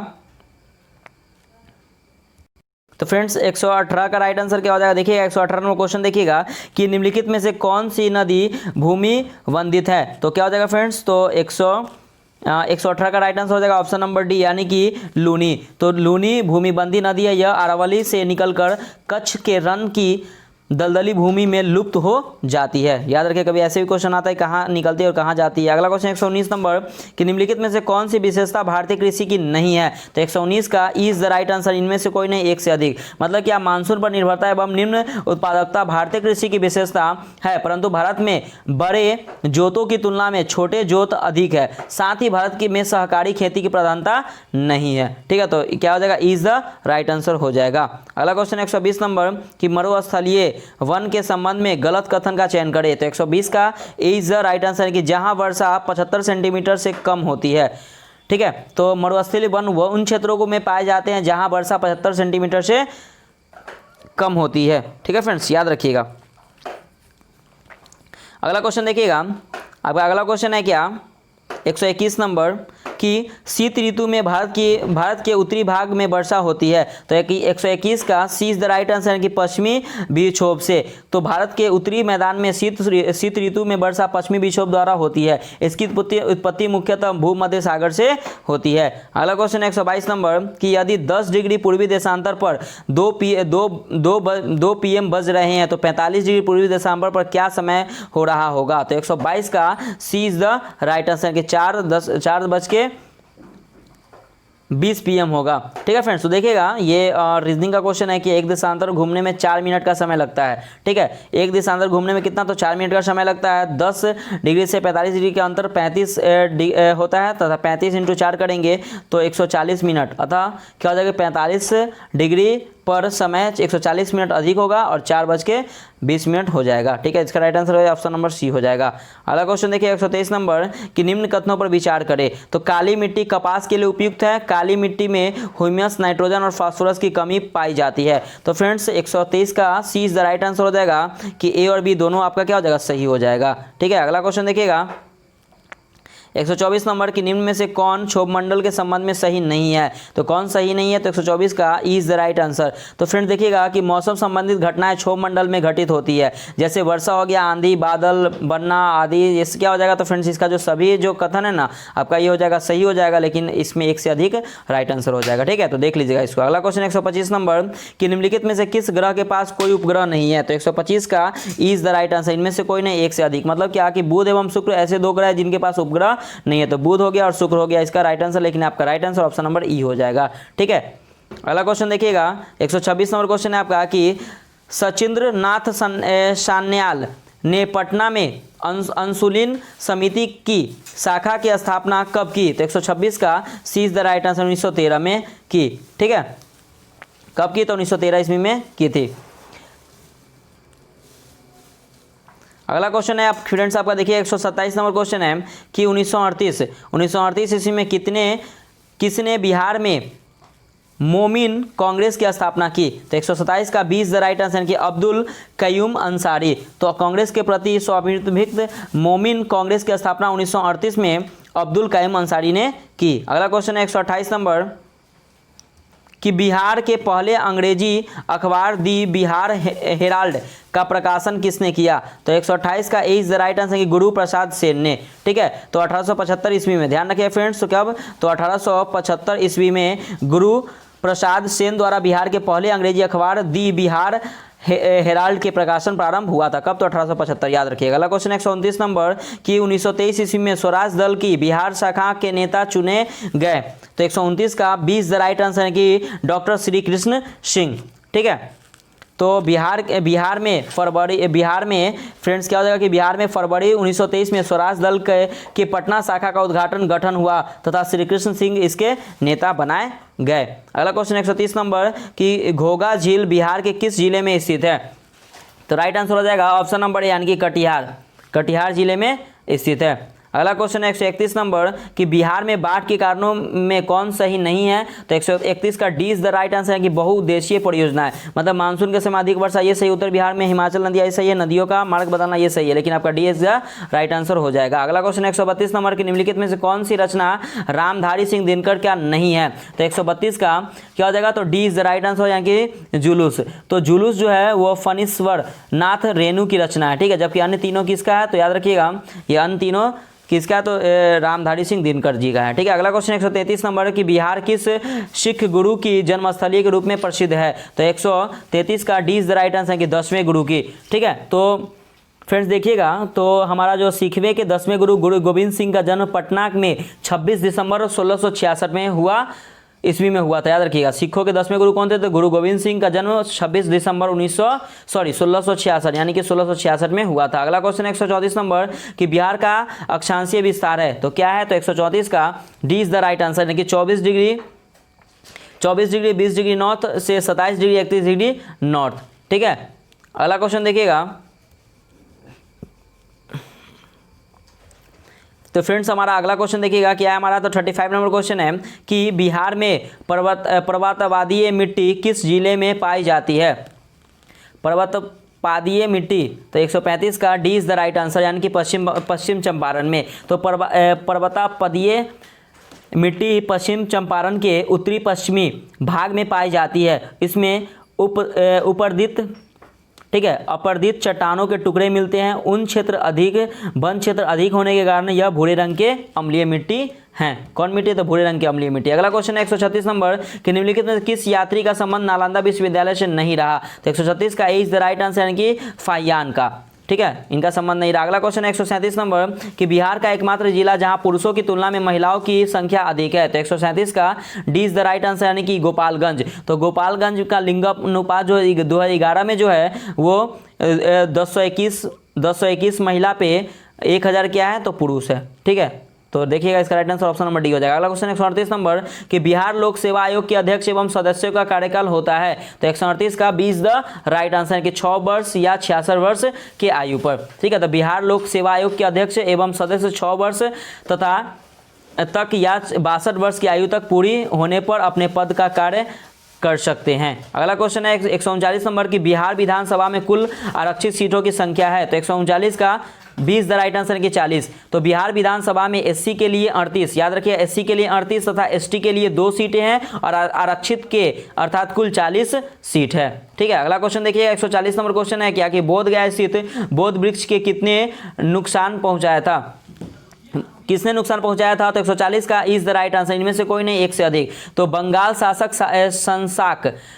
तो फ्रेंड्स 118 का राइट आंसर क्या हो जाएगा? देखिएगा 118 नंबर क्वेश्चन देखिएगा कि निम्नलिखित में से कौन सी नदी भूमि वंदित है? तो क्या हो जाएगा फ्रेंड्स? तो 118 का राइट आंसर हो जाएगा ऑप्शन नंबर डी, यानी कि लूनी। तो लूनी भूमिबंधी नदी है। यह अरावली से निकलकर कच्छ के रण की दलदली भूमि में लुप्त हो जाती है। याद रखिए कभी ऐसे भी क्वेश्चन आता है कहाँ निकलती है और कहाँ जाती है। अगला क्वेश्चन 119 नंबर कि निम्नलिखित में से कौन सी विशेषता भारतीय कृषि की नहीं है? तो 119 का इज द राइट आंसर इनमें से कोई नहीं, एक से अधिक। मतलब क्या मानसून पर निर्भरता एवं निम्न उत्पादकता भारतीय कृषि की विशेषता है, परंतु भारत में बड़े जोतों की तुलना में छोटे जोत अधिक है। साथ ही भारत में सहकारी खेती की प्रधानता नहीं है। ठीक है, तो क्या हो जाएगा? इज द राइट आंसर हो जाएगा। अगला क्वेश्चन 120 नंबर कि मरुस्थलीय वन के संबंध में गलत कथन का चयन करें। तो 120 का इज द राइट आंसर है कि जहां वर्षा 75 सेंटीमीटर से कम होती है। ठीक है, तो मरुस्थलीय वन वो उन क्षेत्रों को में पाए जाते हैं जहां वर्षा 75 सेंटीमीटर से कम होती है। ठीक है फ्रेंड्स, याद रखिएगा। अगला क्वेश्चन देखिएगा, आपका अगला क्वेश्चन है क्या 121 नंबर कि शीत ऋतु में भारत के उत्तरी भाग में वर्षा होती है। तो 121 का सी इज द राइट आंसर है कि पश्चिमी विक्षोभ से। तो भारत के उत्तरी मैदान में शीत ऋतु में वर्षा पश्चिमी विक्षोभ द्वारा होती है। इसकी उत्पत्ति मुख्यतः भूमध्य सागर से होती है। अगला क्वेश्चन 122 नंबर कि यदि 10 डिग्री पूर्वी देशांतर पर 2 PM बज रहे हैं तो 45 डिग्री पूर्वी देशांतर पर क्या समय हो रहा होगा? तो 122 का सी इज द राइट आंसर कि 4:20 PM होगा। ठीक है फ्रेंड्स, तो देखिएगा ये रीजनिंग का क्वेश्चन है कि एक देशांतर घूमने में 4 मिनट का समय लगता है। ठीक है, एक देशांतर घूमने में कितना? तो 4 मिनट का समय लगता है। 10 डिग्री से 45 डिग्री का अंतर 35 होता है तथा 35 × 4 करेंगे तो 140 मिनट, अतः क्या हो जाएगा 45 डिग्री पर समय 140 मिनट अधिक होगा और 4:20 मिनट हो जाएगा। ठीक है, इसका राइट आंसर हो जाएगा ऑप्शन नंबर सी हो जाएगा। अगला क्वेश्चन देखिए 123 नंबर कि निम्न कथनों पर विचार करें। तो काली मिट्टी कपास के लिए उपयुक्त है। काली मिट्टी में ह्यूमस, नाइट्रोजन और फास्फोरस की कमी पाई जाती है। तो फ्रेंड्स 123 का सी इज द राइट आंसर हो जाएगा कि ए और बी दोनों आपका क्या हो जाएगा? सही हो जाएगा। ठीक है, अगला क्वेश्चन देखिएगा 124 नंबर की निम्न में से कौन क्षोभ मंडल के संबंध में सही नहीं है? तो कौन सही नहीं है? तो 124 का इज द राइट आंसर। तो फ्रेंड देखिएगा कि मौसम संबंधित घटनाएं क्षोभ मंडल में घटित होती है, जैसे वर्षा हो गया, आंधी, बादल बनना आदि। ये क्या हो जाएगा? तो फ्रेंड्स इसका जो सभी जो कथन है ना आपका ये हो जाएगा, सही हो जाएगा, लेकिन इसमें एक से अधिक राइट आंसर हो जाएगा। ठीक है, तो देख लीजिएगा इसको। अगला क्वेश्चन 125 नंबर कि निम्नलिखित में से किस ग्रह के पास कोई उपग्रह नहीं है? तो 125 का इज द राइट आंसर इनमें से कोई नहीं, एक से अधिक। मतलब क्या कि बुध एवं शुक्र ऐसे 2 ग्रह जिनके पास उपग्रह नहीं है। तो बुध हो गया और शुक्र हो गया इसका राइट आंसर, लेकिन आपका राइट आंसर ऑप्शन नंबर ई हो जाएगा। ठीक है, अगला क्वेश्चन देखिएगा 126 नंबर क्वेश्चन है आपका कि सचिंद्र नाथ सान्याल ने पटना में अंसुलिन समिति की शाखा की स्थापना कब की? तो 126 का सी इज द राइट आंसर 1913 में की। ठीक है, कब की? तो 1913 ईस्वी में की थी। अगला क्वेश्चन है आप फ्रेंड्स आपका देखिए 127 नंबर क्वेश्चन है कि 1938 ईस्वी में किसने बिहार में मोमिन कांग्रेस की स्थापना की? तो 127 का 20 द राइट आंसर कि अब्दुल कयूम अंसारी। तो कांग्रेस के प्रति स्वाभिमुख मोमिन कांग्रेस की स्थापना 1938 में अब्दुल कयूम अंसारी ने की। अगला क्वेश्चन है 128 नंबर कि बिहार के पहले अंग्रेजी अखबार दी बिहार हेराल्ड का प्रकाशन किसने किया? तो 128 का ए इज द राइट आंसर कि गुरु प्रसाद सेन ने। ठीक है, तो 1875 ईस्वी में, ध्यान रखिए फ्रेंड्स, तो कब? तो 1875 ईस्वी में गुरु प्रसाद सेन द्वारा बिहार के पहले अंग्रेजी अखबार दी बिहार हेराल्ड के प्रकाशन प्रारंभ हुआ था। कब? तो 1875, याद रखिएगा। अगला क्वेश्चन 129 नंबर कि 1923 ईस्वी में स्वराज दल की बिहार शाखा के नेता चुने गए। तो 129 का 20 द राइट आंसर है कि डॉक्टर श्री कृष्ण सिंह। ठीक है, तो बिहार में फ्रेंड्स क्या हो जाएगा कि बिहार में फरवरी 1923 में स्वराज दल के पटना शाखा का गठन हुआ तथा श्री कृष्ण सिंह इसके नेता बनाए गए। अगला क्वेश्चन 130 नंबर कि घोघा झील बिहार के किस जिले में स्थित है? तो राइट आंसर हो जाएगा ऑप्शन नंबर ए यानी कि कटिहार जिले में स्थित है। अगला क्वेश्चन 131 नंबर कि बिहार में बाढ़ के कारणों में कौन सही नहीं है? तो 131 का D is the right answer है कि बहुउद्देशीय परियोजना है, मतलब मानसून के समय अधिक वर्षा, ये सही। उत्तर बिहार में हिमाचल नदियाँ, ये सही है। नदियों का मार्ग बताना, ये सही है, लेकिन आपका D is the right answer हो जाएगा। अगला क्वेश्चन 132 नंबर की निम्नलिखित में से कौन सी रचना रामधारी सिंह दिनकर क्या नहीं है? तो 132 का क्या हो जाएगा? तो D is the right answer यानी कि जुलूस। तो जुलूस जो है वो फणीश्वर नाथ रेणु की रचना है। ठीक है, जबकि अन्य तीनों किसका है? तो याद रखिएगा ये अन्य तीनों किसका? तो रामधारी सिंह दिनकर जी का है। ठीक है, अगला क्वेश्चन 133 नंबर कि बिहार किस सिख गुरु की जन्मस्थली के रूप में प्रसिद्ध है? तो 133 का D is the right answer है कि 10वें गुरु की। ठीक है, तो फ्रेंड्स देखिएगा, तो हमारा जो सिखवे के 10वें गुरु गोविंद सिंह का जन्म पटना में 26 दिसंबर 1666 में हुआ, ईस्वी में हुआ था। याद रखिएगा, सिखों के 10वें गुरु कौन थे? तो गुरु गोविंद सिंह का जन्म 26 दिसंबर 1666 यानी कि 1666 में हुआ था। अगला क्वेश्चन 134 नंबर कि बिहार का अक्षांशीय विस्तार है तो क्या है? तो 134 का D is the right answer यानी कि 24 डिग्री 20 डिग्री नॉर्थ से 27 डिग्री 31 डिग्री नॉर्थ। ठीक है, अगला क्वेश्चन देखिएगा, तो फ्रेंड्स हमारा अगला क्वेश्चन देखिएगा क्या है हमारा? तो 35 नंबर क्वेश्चन है कि बिहार में पर्वतवादीय मिट्टी किस जिले में पाई जाती है? पर्वतपादीय मिट्टी, तो 135 का D is the right answer यानी कि पश्चिम चंपारण में। तो पर्वतपादीय मिट्टी पश्चिम चंपारण के उत्तरी पश्चिमी भाग में पाई जाती है। इसमें अपर्दित चट्टानों के टुकड़े मिलते हैं। वन क्षेत्र अधिक होने के कारण यह भूरे रंग के अम्लीय मिट्टी हैं। कौन मिट्टी? तो भूरे रंग की अम्लीय मिट्टी। अगला क्वेश्चन है 136 नंबर कि निम्नलिखित में किस यात्री का संबंध नालंदा विश्वविद्यालय से नहीं रहा? तो 136 का ए इज द राइट आंसर यानी कि फाहियान का। ठीक है, इनका संबंध नहीं रहा। अगला क्वेश्चन 137 नंबर कि बिहार का एकमात्र जिला जहां पुरुषों की तुलना में महिलाओं की संख्या अधिक है। तो 137 का D is the right answer यानी कि गोपालगंज। तो गोपालगंज का लिंगानुपात जो 2011 में जो है वो 1021 महिला पे 1000 क्या है? तो पुरुष है। ठीक है, तो देखिएगा इसका right answer option number D हो जाएगा। अगला क्वेश्चन 138 नंबर कि बिहार लोक सेवा आयोग के अध्यक्ष एवं सदस्यों का कार्यकाल होता है। तो 138 का 20 द राइट आंसर है कि 6 वर्ष या 66 वर्ष के आयु पर। ठीक है, तो बिहार लोक सेवा आयोग के अध्यक्ष एवं सदस्य 6 वर्ष तक या 62 वर्ष की आयु तक पूरी होने पर अपने पद का कार्य कर सकते हैं। अगला क्वेश्चन है 139 नंबर की बिहार विधानसभा में कुल आरक्षित सीटों की संख्या है। तो 139 का 20 द राइट आंसर है कि 40। तो बिहार विधानसभा में एससी के लिए 38, याद रखिए एससी के लिए 38 तथा एसटी के लिए 2 सीटें हैं और आरक्षित के अर्थात कुल 40 सीट है। ठीक है, अगला क्वेश्चन देखिए 140 नंबर क्वेश्चन है क्या कि बोध गया स्थित बोध वृक्ष के कितने नुकसान पहुंचाया था? किसने नुकसान पहुंचाया था? तो 140 का इज द राइट आंसर, इनमें से कोई नहीं, एक से अधिक। तो बंगाल शासक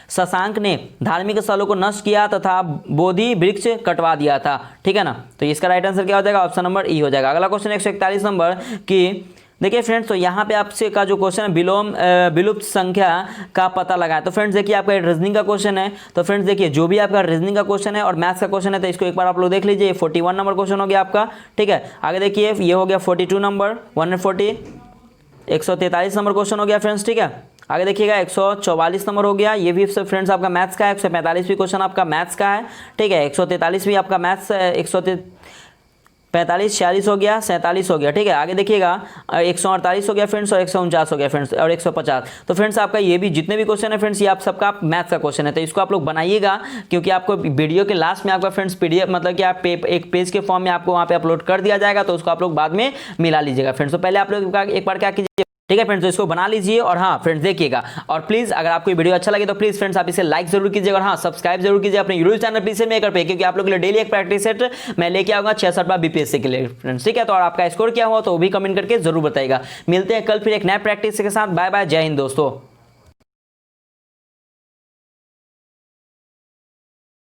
शशांक ने धार्मिक स्थलों को नष्ट किया तथा बोधि वृक्ष कटवा दिया था। ठीक है ना, तो इसका राइट आंसर क्या हो जाएगा? ऑप्शन नंबर ई हो जाएगा। अगला क्वेश्चन 141 नंबर की देखिए फ्रेंड्स, तो यहाँ पे आपसे का जो क्वेश्चन है विलुप्त संख्या का पता लगाएं। तो फ्रेंड्स देखिए आपका रीजनिंग का क्वेश्चन है। तो फ्रेंड्स देखिए जो भी आपका रीजनिंग का क्वेश्चन है और मैथ्स का क्वेश्चन है तो इसको एक बार आप लोग देख लीजिए। 41 नंबर क्वेश्चन हो गया आपका। ठीक है, आगे देखिए ये हो गया 42 नंबर 140, 143 नंबर क्वेश्चन हो गया फ्रेंड्स। ठीक है, आगे देखिएगा 144 नंबर हो गया, ये भी फ्रेंड्स आपका मैथ्स का है। 145 भी क्वेश्चन आपका मैथ्स का है। ठीक है, 143 भी आपका मैथ्स 145 46 हो गया, 47 हो गया। ठीक है, आगे देखिएगा 148 हो गया फ्रेंड्स और 149 हो गया फ्रेंड्स और 150। तो फ्रेंड्स आपका ये भी जितने भी क्वेश्चन है फ्रेंड्स ये आप सबका मैथ्स का क्वेश्चन है। तो इसको आप लोग बनाइएगा क्योंकि आपको वीडियो के लास्ट में आपका फ्रेंड्स पीडीएफ मतलब कि आप एक पेज के फॉर्म में आपको वहाँ पे अपलोड कर दिया जाएगा, तो उसको आप लोग बाद में मिला लीजिएगा फ्रेंड्स। तो पहले आप लोग एक बार क्या कीजिए ठीक है फ्रेंड्स, तो इसको बना लीजिए और हाँ फ्रेंड्स देखिएगा। और प्लीज अगर आपको वीडियो अच्छा लगे तो प्लीज फ्रेंड्स आप इसे लाइक जरूर कीजिएगा और हाँ सब्सक्राइब जरूर कीजिए अपने यूट्यूब चैनल प्लीज मेकर पे, क्योंकि आप लोग के लिए डेली एक प्रैक्टिस सेट मैं लेके आऊंगा 6 बीपीएससी के लिए फ्रेंड्स। ठीक है, तो और आपका स्कोर क्या हुआ तो वो भी कमेंट करके जरूर बताइएगा। मिलते हैं कल फिर एक नया प्रैक्टिस के साथ। बाय बाय, जय हिंद दोस्तों।